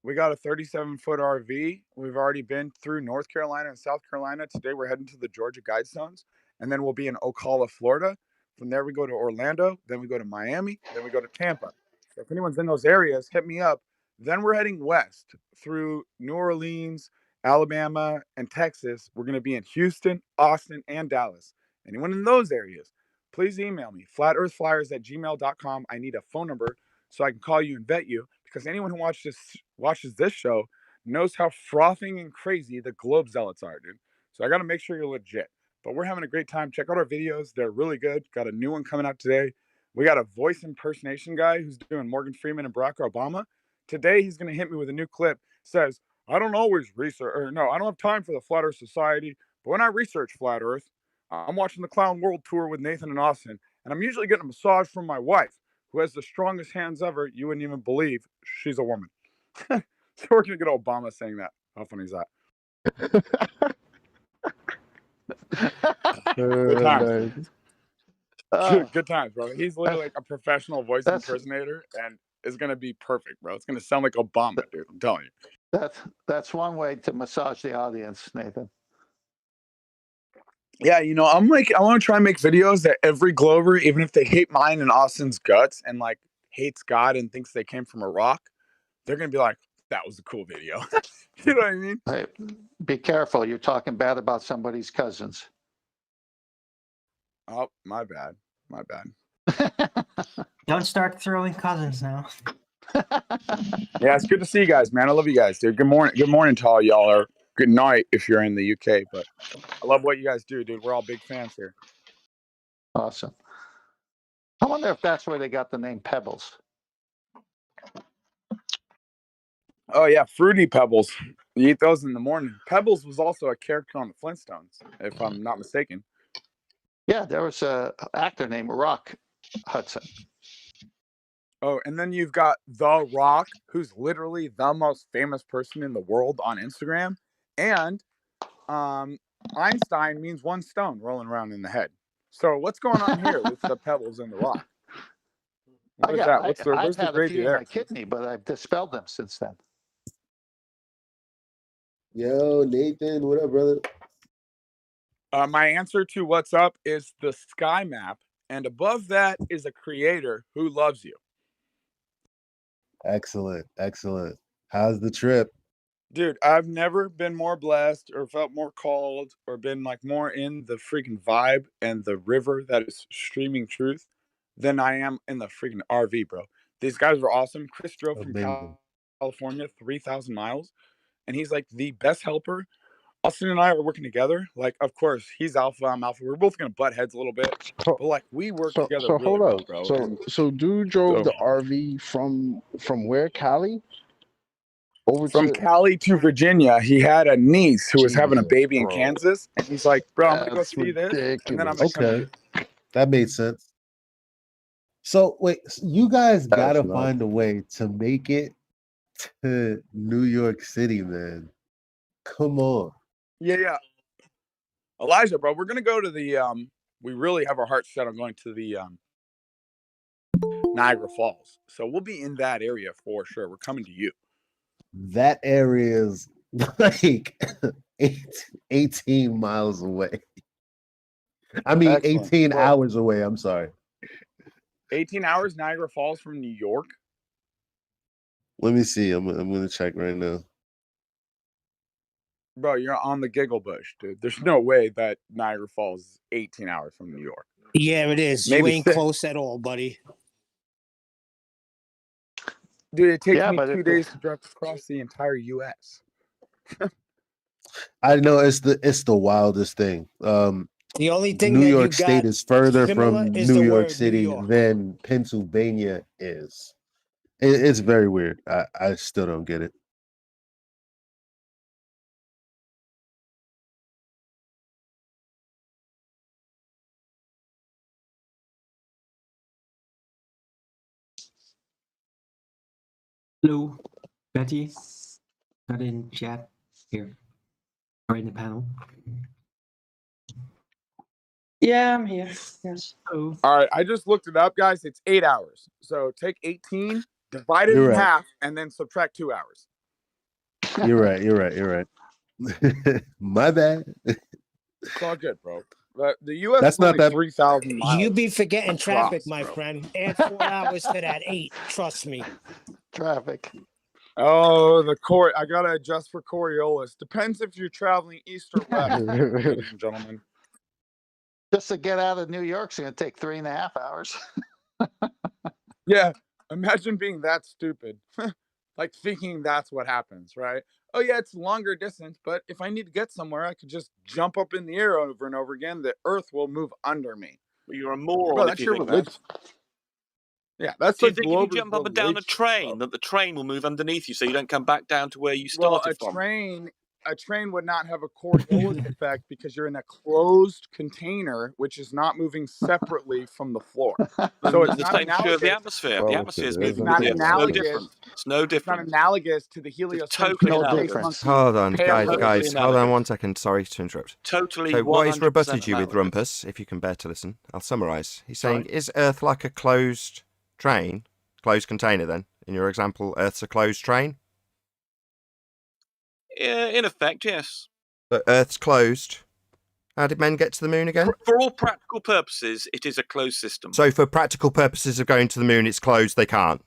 J: We got a 37-foot RV. We've already been through North Carolina and South Carolina. Today we're heading to the Georgia Guidestones, and then we'll be in Ocala, Florida. From there we go to Orlando, then we go to Miami, then we go to Tampa. So if anyone's in those areas, hit me up. Then we're heading west through New Orleans, Alabama, and Texas. We're going to be in Houston, Austin, and Dallas. Anyone in those areas, please email me, flatearthflyers@gmail.com. I need a phone number so I can call you and vet you, because anyone who watches this show knows how frothing and crazy the globe zealots are, dude. So I got to make sure you're legit. But we're having a great time. Check out our videos. They're really good. Got a new one coming out today. We got a voice impersonation guy who's doing Morgan Freeman and Barack Obama. Today he's going to hit me with a new clip. Says, I don't always research, or no, I don't have time for the Flat Earth Society. But when I research Flat Earth, I'm watching the Clown World Tour with Nathan and Austin, and I'm usually getting a massage from my wife, who has the strongest hands ever. You wouldn't even believe she's a woman. So we're going to get Obama saying that. How funny is that? Good times.
B: Nice.
J: Good times, bro. He's literally like a professional voice impersonator, and it's going to be perfect, bro. It's going to sound like Obama, dude. I'm telling you.
B: That's one way to massage the audience, Nathan.
J: Yeah, you know, I want to try and make videos that every Glover, even if they hate mine and Austin's guts and like hates God and thinks they came from a rock, they're going to be like, that was a cool video. You know what I mean?
B: Hey, be careful. You're talking bad about somebody's cousins.
J: Oh, my bad. My bad.
D: Don't start throwing cousins now.
J: Yeah, it's good to see you guys, man. I love you guys, dude. Good morning. Good morning to all y'all, or good night if you're in the UK. But I love what you guys do, dude. We're all big fans here.
B: Awesome. I wonder if that's where they got the name Pebbles.
J: Oh yeah, Fruity Pebbles. You eat those in the morning. Pebbles was also a character on the Flintstones, if I'm not mistaken.
B: Yeah, there was an actor named Rock Hudson.
J: Oh, and then you've got The Rock, who's literally the most famous person in the world on Instagram. And Einstein means one stone rolling around in the head. So what's going on here with the Pebbles and The Rock? What is that? Where's the gravy there?
B: I've had a few in my kidney, but I've dispelled them since then.
C: Yo, Nathan, what up, brother?
J: My answer to what's up is the sky map, and above that is a creator who loves you.
C: Excellent, excellent. How's the trip?
J: Dude, I've never been more blessed or felt more called or been like more in the freaking vibe and the river that is streaming truth than I am in the freaking RV, bro. These guys were awesome. Chris drove from
C: Amazing.
J: California 3,000 miles, and he's like the best helper. Austin and I are working together. Like, of course, he's alpha, I'm alpha. We're both gonna butt heads a little bit, but like we work together really
I: hold
J: well,
I: up.
J: bro.
I: So dude drove the RV from where? Cali? Over
J: From
I: to
J: Cali to Virginia. He had a niece who was having a
I: Jesus,
J: baby in
I: bro.
J: Kansas, and he's like, "Bro, I'm gonna go
I: That's
J: see this, and then I'm
I: ridiculous.
J: gonna come to
C: Okay,
J: you."
C: that made sense. So wait, you guys
I: That's
C: gotta
I: nuts.
C: find a way to make it to New York City, man. Come on.
J: Yeah. Elijah, bro, we're gonna go to the we really have our hearts set on going to the Niagara Falls. So we'll be in that area for sure. We're coming to you.
C: That area is like 18 miles away. I mean,
J: Excellent.
C: 18
J: Well,
C: hours away. I'm sorry.
J: 18 hours Niagara Falls from New York.
C: Let me see. I'm gonna check right now.
J: Bro, you're on the giggle bush, dude. There's no way that Niagara Falls is 18 hours from New York.
E: Yeah, it is.
J: Maybe
E: you ain't
J: 6.
E: close at all, buddy.
J: Dude, it takes
B: Yeah,
J: me
B: but
J: 2 days to drive across the entire U.S.
C: I know it's the wildest thing.
E: The only thing
C: New
E: that
C: York
E: you
C: State
E: got
C: is further
E: similar
C: from
E: is
C: New
E: the
C: York
E: word New
C: City
E: York.
C: than Pennsylvania is. It's very weird. I still don't get it.
D: Hello, Betty. Not in chat here or in the panel.
K: Yeah, I'm here. Yes.
D: Oh,
J: All right, I just looked it up, guys. It's 8 hours. So take 18, divide it
C: You're
J: in
C: right.
J: half, and then subtract 2 hours.
C: You're right. You're right. You're right. My bad.
J: It's all good, bro. The U.S.
C: That's
J: is
C: not
J: only
C: that.
J: 3,000 miles.
E: You be forgetting traffic,
J: across,
E: my
J: bro.
E: friend. Add 4 hours to that 8. Trust me.
B: Traffic.
J: Oh, the I gotta adjust for Coriolis. Depends if you're traveling east or west, ladies and gentlemen.
B: Just to get out of New York's going to take 3.5 hours.
J: Yeah, imagine being that stupid. Like thinking that's what happens, right? Oh yeah, it's longer distance, but if I need to get somewhere, I could just jump up in the air over and over again. The Earth will move under me.
L: Well, you're a moron
J: Bro,
L: if
J: that's
L: you
J: your
L: think
J: religion.
L: that.
J: Yeah, that's
L: Do you
J: like
L: think if you
J: Glover's
L: jump up and down a
J: religion,
L: train,
J: bro.
L: that the train will move underneath you so you don't come back down to where you
J: Well,
L: started from?
J: a train would not have a Coriolis effect because you're in a closed container, which is not moving separately from the floor. So it's
L: The
J: not
L: same true of the
J: analogous.
L: atmosphere.
I: Well,
L: The
I: if
L: atmosphere is
I: it
J: It's
L: moving
I: isn't,
J: not
L: with the
I: then
L: Earth. It's no
J: analogous.
L: different. It's no
J: It's not
L: different.
J: analogous to the heliocentric
L: totally
B: No
L: analogous.
J: space
B: difference.
J: monkey.
A: Hold on, guys,
J: pale
A: guys.
L: Totally
A: Hold on
L: analogous.
A: 1 second. Sorry to interrupt.
L: Totally
A: So what he's
L: 100%
A: rebutted you with,
L: analogous.
A: Rumpus, if you can bear to listen, I'll summarise. He's saying,
L: Sorry?
A: is Earth like a closed train? Closed container, then? In your example, Earth's a closed train?
L: Yeah, in effect, yes.
A: But Earth's closed. How did men get to the moon again?
L: For all practical purposes, it is a closed system.
A: So for practical purposes of going to the moon, it's closed, they can't?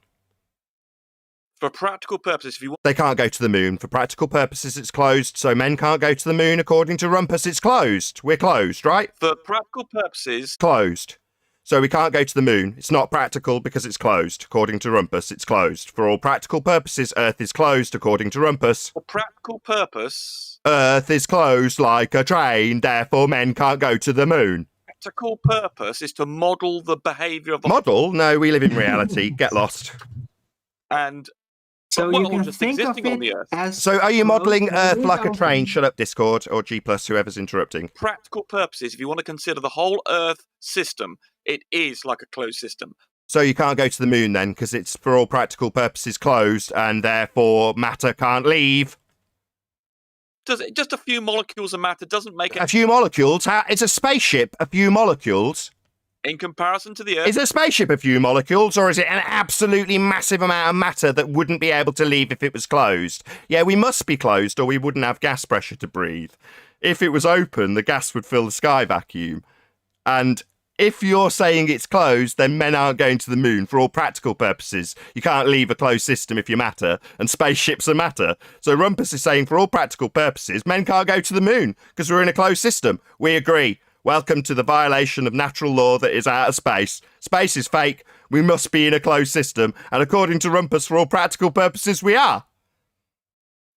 L: For practical purposes, if you want...
A: They can't go to the moon. For practical purposes, it's closed, so men can't go to the moon. According to Rumpus, it's closed. We're closed, right?
L: For practical purposes...
A: Closed. So we can't go to the moon. It's not practical because it's closed. According to Rumpus, it's closed. For all practical purposes, Earth is closed. According to Rumpus,
L: For practical purpose...
A: Earth is closed like a train. Therefore, men can't go to the moon.
L: Practical purpose is to model the behaviour of the...
A: Model? No, we live in reality. Get lost.
L: And...
D: so
L: well,
D: you can
L: just
D: think of
L: existing on the
D: it
L: Earth.
D: as.
A: So are you modelling Earth like a
D: closed
A: train? Shut up, Discord, or G+, whoever's interrupting.
L: Practical purposes, if you want to consider the whole Earth system, it is like a closed system.
A: So you can't go to the moon then, because it's for all practical purposes closed, and therefore matter can't leave.
L: Just a few molecules of matter doesn't make it...
A: A few molecules? Is a spaceship a few molecules?
L: In comparison to the Earth...
A: Is a spaceship a few molecules, or is it an absolutely massive amount of matter that wouldn't be able to leave if it was closed? Yeah, we must be closed, or we wouldn't have gas pressure to breathe. If it was open, the gas would fill the sky vacuum. And if you're saying it's closed, then men aren't going to the moon for all practical purposes. You can't leave a closed system if you're matter, and spaceships are matter. So Rumpus is saying for all practical purposes, men can't go to the moon because we're in a closed system. We agree. Welcome to the violation of natural law that is outer space. Space is fake. We must be in a closed system. And according to Rumpus, for all practical purposes, we are.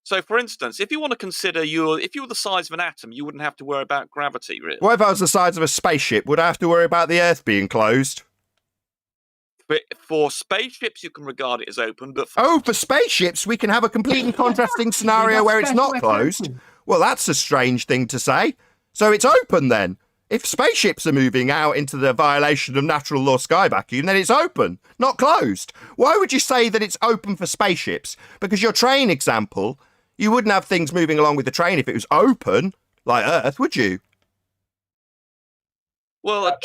L: So, for instance, if you want to consider if you were the size of an atom, you wouldn't have to worry about gravity, really.
A: What if I was the size of a spaceship? Would I have to worry about the Earth being closed?
L: But for spaceships, you can regard it as open, but...
A: For spaceships, we can have a completely contrasting scenario where it's not closed. Well, that's a strange thing to say. So it's open then. If spaceships are moving out into the violation of natural law sky vacuum, then it's open, not closed. Why would you say that it's open for spaceships? Because your train example, you wouldn't have things moving along with the train if it was open, like Earth, would you?
L: Well,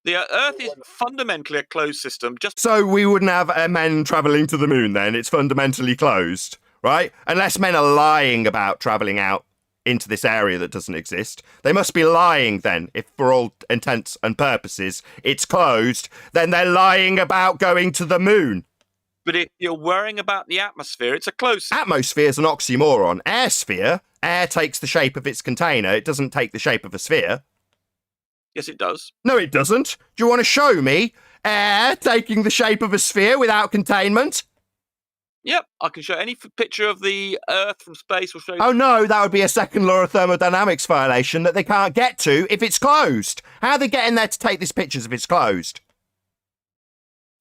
L: the Earth is fundamentally a closed system.
A: So we wouldn't have men travelling to the moon then? It's fundamentally closed. right? Unless men are lying about travelling out into this area that doesn't exist. They must be lying then, if for all intents and purposes it's closed, then they're lying about going to the moon.
L: But if you're worrying about the atmosphere, it's a closed system.
A: Atmosphere's an oxymoron. Air sphere, air takes the shape of its container. It doesn't take the shape of a sphere.
L: Yes, it does.
A: No, it doesn't. Do you want to show me air taking the shape of a sphere without containment?
L: Yep, I can show any picture of the Earth from space. Will show you.
A: Oh no, that would be a second law of thermodynamics violation that they can't get to if it's closed. How are they getting there to take these pictures if it's closed?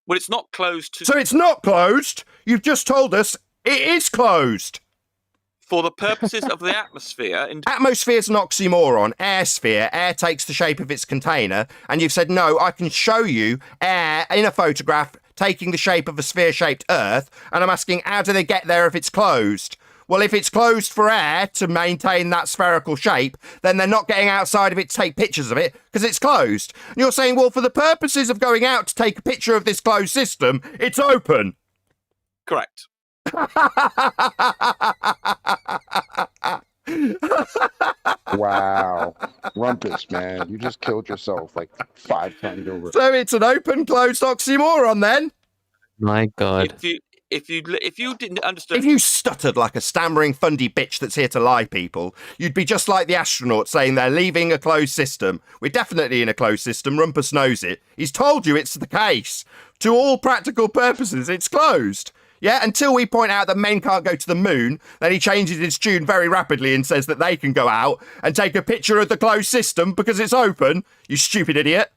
L: Well, it's not closed to.
A: So it's not closed. You've just told us it is closed.
L: For the purposes of the atmosphere.
A: Atmosphere's an oxymoron. Air sphere, air takes the shape of its container. And you've said, no, I can show you air in a photograph taking the shape of a sphere-shaped Earth. And I'm asking, how do they get there if it's closed? Well, if it's closed for air to maintain that spherical shape, then they're not getting outside of it to take pictures of it because it's closed. And you're saying, well, for the purposes of going out to take a picture of this closed system, it's open.
L: Correct.
I: Wow. Rumpus, man. You just killed yourself like 5 times over.
A: So it's an open-closed oxymoron then?
M: My God.
L: If you didn't understand,
A: if you stuttered like a stammering fundy bitch that's here to lie people, you'd be just like the astronauts saying they're leaving a closed system. We're definitely in a closed system. Rumpus knows it. He's told you it's the case. To all practical purposes, it's closed. Yeah, until we point out that men can't go to the moon, then he changes his tune very rapidly and says that they can go out and take a picture of the closed system because it's open. You stupid idiot.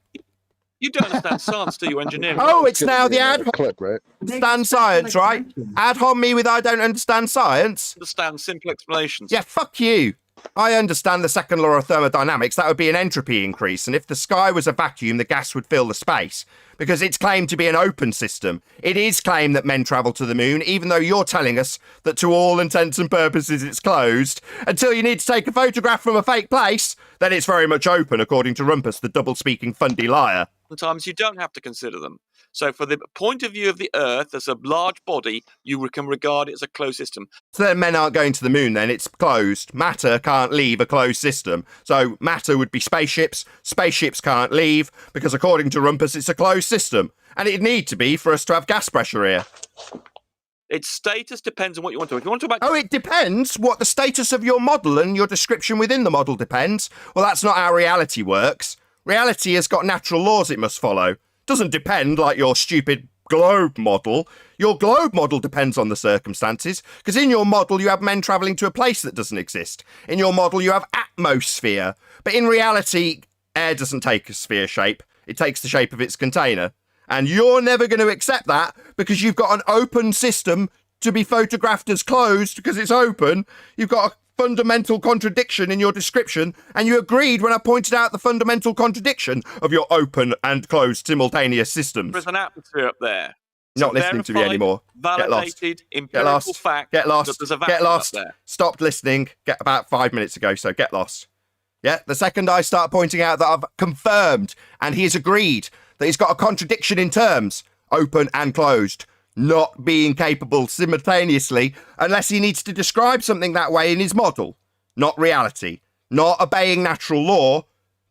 L: You don't understand science, do you, engineering?
A: Oh, it's now the ad
I: clip, right?
A: Understand science, right? Ad hom me with I don't understand science.
L: Understand simple explanations.
A: Yeah, fuck you. I understand the second law of thermodynamics. That would be an entropy increase. And if the sky was a vacuum, the gas would fill the space. Because it's claimed to be an open system. It is claimed that men travel to the moon, even though you're telling us that to all intents and purposes it's closed. Until you need to take a photograph from a fake place, then it's very much open, according to Rumpus, the double-speaking fundy liar.
L: Sometimes you don't have to consider them. So for the point of view of the Earth as a large body, you can regard it as a closed system.
A: So then men aren't going to the moon then, it's closed. Matter can't leave a closed system. So matter would be spaceships. Spaceships can't leave because according to Rumpus, it's a closed system. And it'd need to be for us to have gas pressure here.
L: Its status depends on what you want to do. If you want to talk about...
A: Oh, it depends what the status of your model and your description within the model depends. Well, that's not how reality works. Reality has got natural laws it must follow. Doesn't depend like your stupid globe model. Your globe model depends on the circumstances, because in your model you have men travelling to a place that doesn't exist. In your model you have atmosphere. But in reality, air doesn't take a sphere shape. It takes the shape of its container. And you're never going to accept that because you've got an open system to be photographed as closed because it's open. You've got a fundamental contradiction in your description, and you agreed when I pointed out the fundamental contradiction of your open and closed simultaneous systems.
L: There's an atmosphere up there.
A: Not listening to me anymore. Get lost.
L: Validated,
A: Get
L: empirical
A: lost.
L: fact
A: Get lost.
L: that there's a
A: Get
L: vacuum
A: lost.
L: up there.
A: Stopped listening. Get about 5 minutes ago, so get lost. Yeah, the second I start pointing out that I've confirmed and he has agreed that he's got a contradiction in terms, open and closed, not being capable simultaneously unless he needs to describe something that way in his model, not reality, not obeying natural law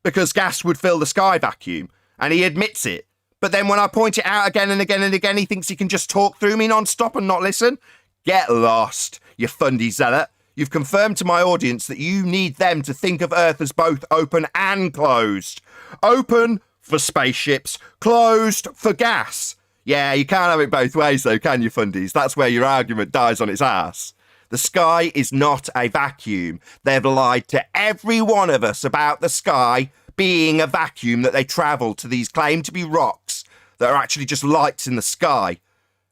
A: because gas would fill the sky vacuum, and he admits it. But then when I point it out again and again and again, he thinks he can just talk through me non-stop and not listen. Get lost, you fundy zealot. You've confirmed to my audience that you need them to think of Earth as both open and closed. Open for spaceships, closed for gas. Yeah, you can't have it both ways though, can you, fundies? That's where your argument dies on its ass. The sky is not a vacuum. They've lied to every one of us about the sky being a vacuum, that they travel to these claimed to be rocks that are actually just lights in the sky.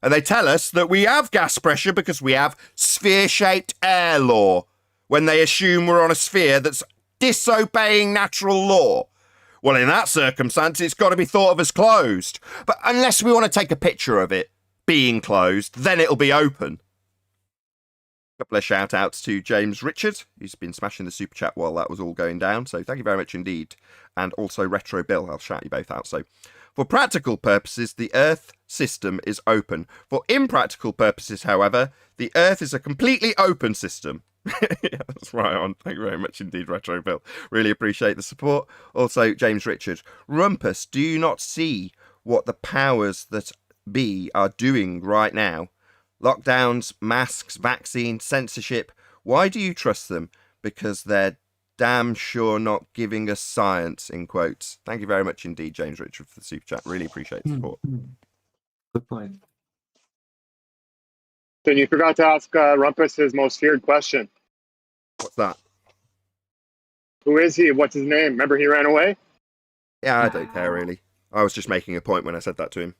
A: And they tell us that we have gas pressure because we have sphere-shaped air law, when they assume we're on a sphere that's disobeying natural law. Well, in that circumstance, it's got to be thought of as closed. But unless we want to take a picture of it being closed, then it'll be open. A couple of shout-outs to James Richard, who's been smashing the super chat while that was all going down. So thank you very much indeed. And also Retro Bill, I'll shout you both out. So for practical purposes, the Earth system is open. For impractical purposes, however, the Earth is a completely open system. Yeah, that's right on. Thank you very much indeed, Retroville. Really appreciate the support. Also, James Richard. Rumpus, do you not see what the powers that be are doing right now? Lockdowns, masks, vaccines, censorship. Why do you trust them? Because they're damn sure not giving us science, in quotes. Thank you very much indeed, James Richard, for the super chat. Really appreciate the support.
D: Good point.
N: Then you forgot to ask Rumpus' most feared question.
A: What's that?
N: Who is he? What's his name? Remember he ran away?
A: Yeah, I don't care, really. I was just making a point when I said that to him.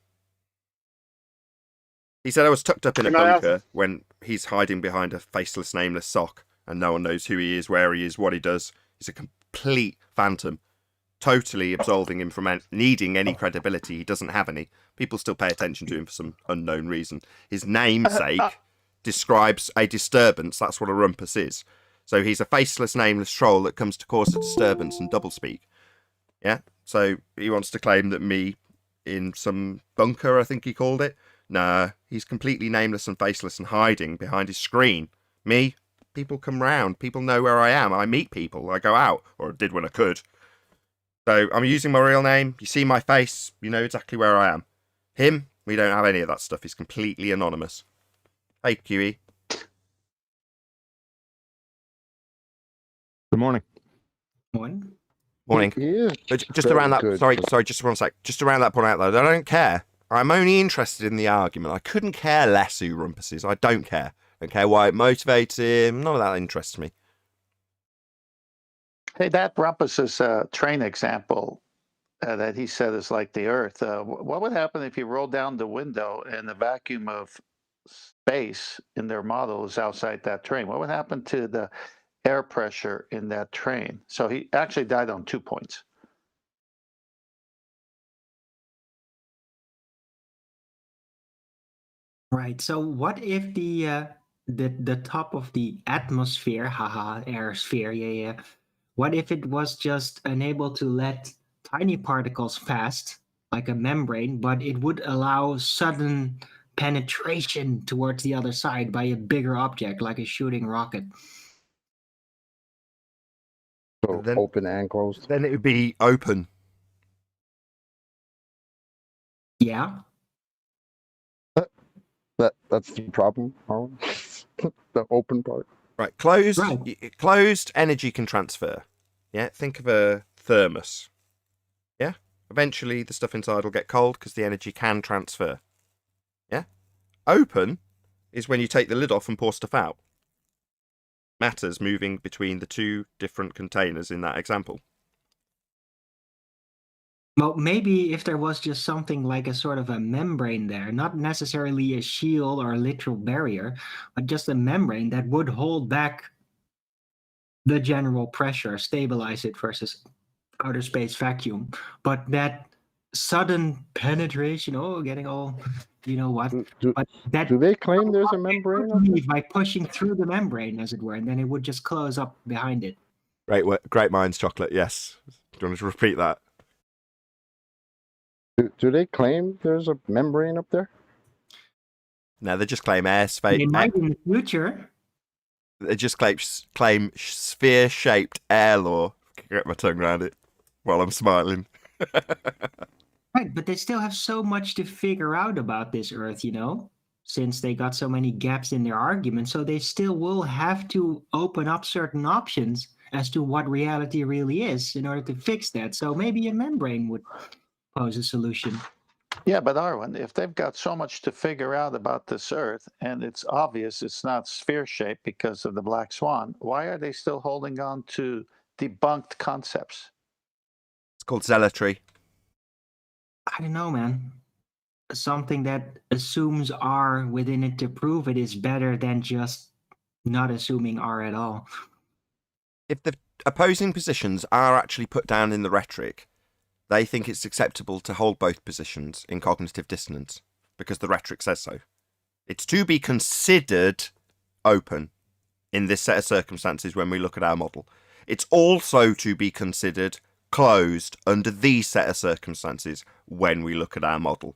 A: He said I was tucked up in a bunker when he's hiding behind a faceless, nameless sock, and no one knows who he is, where he is, what he does. He's a complete phantom, totally absolving him from needing any credibility. He doesn't have any. People still pay attention to him for some unknown reason. His namesake describes a disturbance. That's what a rumpus is. So he's a faceless, nameless troll that comes to cause a disturbance and doublespeak. Yeah? So he wants to claim that me in some bunker, I think he called it. Nah, he's completely nameless and faceless and hiding behind his screen. Me, people come round. People know where I am. I meet people. I go out, or did when I could. So I'm using my real name. You see my face. You know exactly where I am. Him, we don't have any of that stuff. He's completely anonymous. Hey, QE.
I: Good morning.
D: Morning.
A: Morning. But just around that. Sorry. Just one sec. Just around that point out though. I don't care. I'm only interested in the argument. I couldn't care less who Rumpus is. I don't care. I don't care why it motivates him. None of that interests me.
B: Hey, that Rumpus's train example that he said is like the Earth. What would happen if you rolled down the window and the vacuum of space in their model is outside that train? What would happen to the air pressure in that train? So he actually died on 2 points.
D: Right. So what if the top of the atmosphere, air sphere, yeah. What if it was just unable to let tiny particles past, like a membrane, but it would allow sudden penetration towards the other side by a bigger object, like a shooting rocket?
I: So then, open and closed.
A: Then it would be open.
D: Yeah.
I: That's the problem, Harlan. The open part.
A: Right, closed energy can transfer. Yeah, think of a thermos. Yeah, eventually the stuff inside will get cold because the energy can transfer. Yeah, open is when you take the lid off and pour stuff out. Matter's moving between the two different containers in that example.
D: Well, maybe if there was just something like a sort of a membrane there, not necessarily a shield or a literal barrier, but just a membrane that would hold back the general pressure, stabilize it versus outer space vacuum. But that sudden penetration, getting all, you know what?
I: Do they claim there's a membrane?
D: By pushing through the membrane, as it were, and then it would just close up behind it.
A: Great minds, chocolate. Yes. Do you want to repeat that?
I: Do they claim there's a membrane up there?
A: No, they just claim airspace.
D: They might in the future.
A: They just claim sphere-shaped air law. I can get my tongue around it while I'm smiling.
D: Right, but they still have so much to figure out about this Earth, since they got so many gaps in their argument. So they still will have to open up certain options as to what reality really is in order to fix that. So maybe a membrane would pose a solution.
B: Yeah, but Arwen, if they've got so much to figure out about this Earth, and it's obvious it's not sphere-shaped because of the black swan, why are they still holding on to debunked concepts?
A: It's called zealotry.
D: I don't know, man. Something that assumes R within it to prove it is better than just not assuming R at all.
A: If the opposing positions are actually put down in the rhetoric, they think it's acceptable to hold both positions in cognitive dissonance because the rhetoric says so. It's to be considered open in this set of circumstances when we look at our model. It's also to be considered closed under these set of circumstances when we look at our model.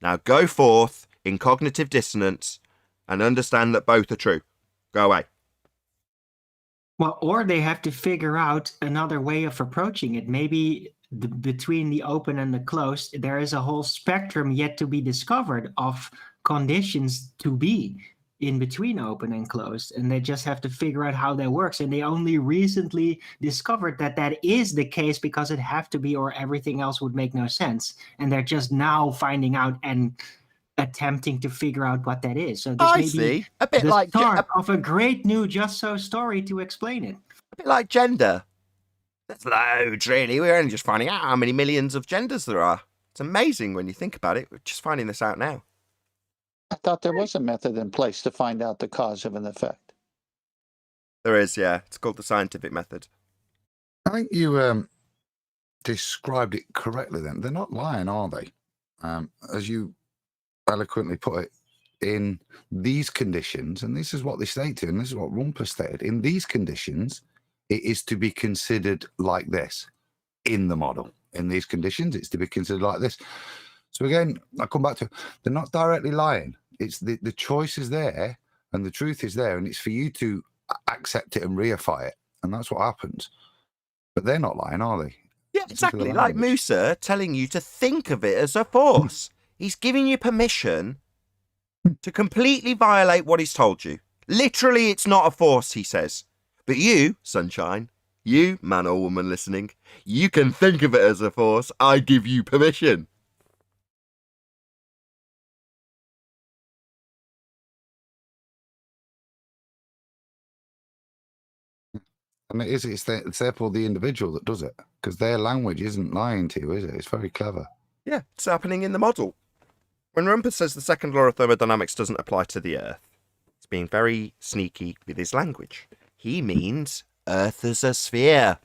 A: Now go forth in cognitive dissonance and understand that both are true. Go away.
D: Well, or they have to figure out another way of approaching it. Maybe between the open and the closed, there is a whole spectrum yet to be discovered of conditions to be in between open and closed. And they just have to figure out how that works. And they only recently discovered that that is the case because it have to be, or everything else would make no sense. And they're just now finding out and attempting to figure out what that is. So this
A: I
D: may
A: see.
D: be
A: A bit
D: the
A: like
D: start of a great new Just So story to explain it.
A: a bit like gender. There's loads, really. We're only just finding out how many millions of genders there are. It's amazing when you think about it. We're just finding this out now.
B: I thought there was a method in place to find out the cause of an effect.
A: There is, yeah. It's called the scientific method.
G: I think you described it correctly then. They're not lying, are they? As you eloquently put it, in these conditions, and this is what they stated, and this is what Rumpus stated, in these conditions, it is to be considered like this in the model. In these conditions, it's to be considered like this. So again, I come back to, they're not directly lying. It's the choice is there and the truth is there, and it's for you to accept it and reify it. And that's what happens. But they're not lying, are they?
A: Yeah, exactly. Like Musa telling you to think of it as a force. He's giving you permission to completely violate what he's told you. Literally, it's not a force, he says. But you, Sunshine, you, man or woman listening, you can think of it as a force. I give you permission.
G: And it's therefore the individual that does it, because their language isn't lying to you, is it? It's very clever.
A: Yeah, it's happening in the model. When Rumpus says the second law of thermodynamics doesn't apply to the Earth, it's being very sneaky with his language. He means Earth as a sphere.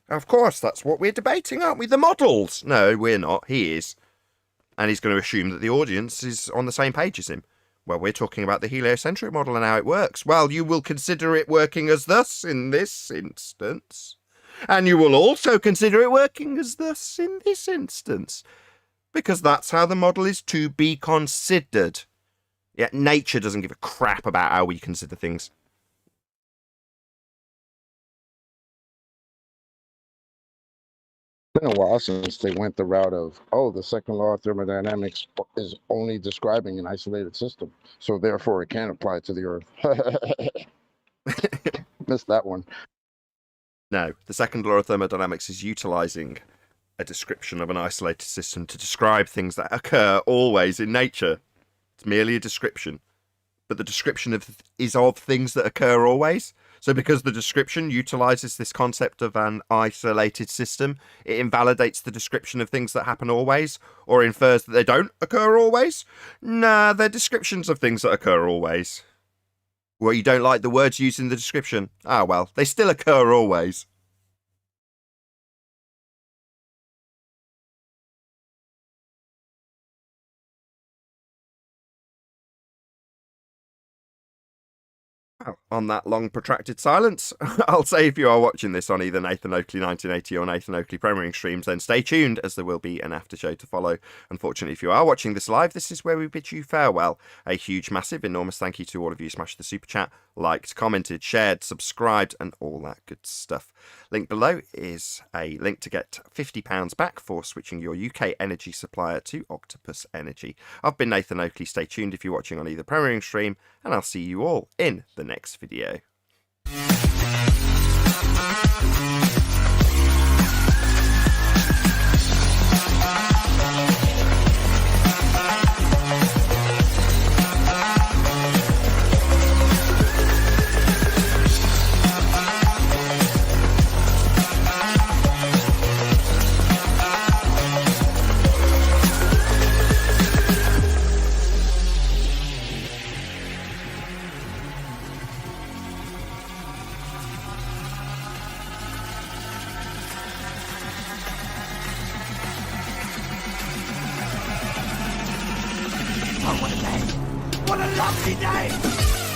A: Of course, that's what we're debating, aren't we? The models. No, we're not. He is. And he's going to assume that the audience is on the same page as him. Well, we're talking about the heliocentric model and how it works. Well, you will consider it working as thus in this instance. And you will also consider it working as thus in this instance. Because that's how the model is to be considered. Yet nature doesn't give a crap about how we consider things.
I: It's been a while since they went the route of, oh, the second law of thermodynamics is only describing an isolated system, so therefore it can't apply to the Earth. Missed that one.
A: No, the second law of thermodynamics is utilizing a description of an isolated system to describe things that occur always in nature. It's merely a description. But the description is of things that occur always. So because the description utilizes this concept of an isolated system, it invalidates the description of things that happen always, or infers that they don't occur always. Nah, they're descriptions of things that occur always. Well, you don't like the words used in the description? Ah, well, they still occur always. Well, on that long protracted silence, I'll say if you are watching this on either Nathan Oakley 1980 or Nathan Oakley premiering streams, then stay tuned as there will be an after show to follow. Unfortunately, if you are watching this live, this is where we bid you farewell. A huge, massive, enormous thank you to all of you who smashed the super chat, liked, commented, shared, subscribed, and all that good stuff. Link below is a link to get £50 back for switching your UK energy supplier to Octopus Energy. I've been Nathan Oakley. Stay tuned if you're watching on either premiering stream, and I'll see you all in the next video.
O: What a lovely day!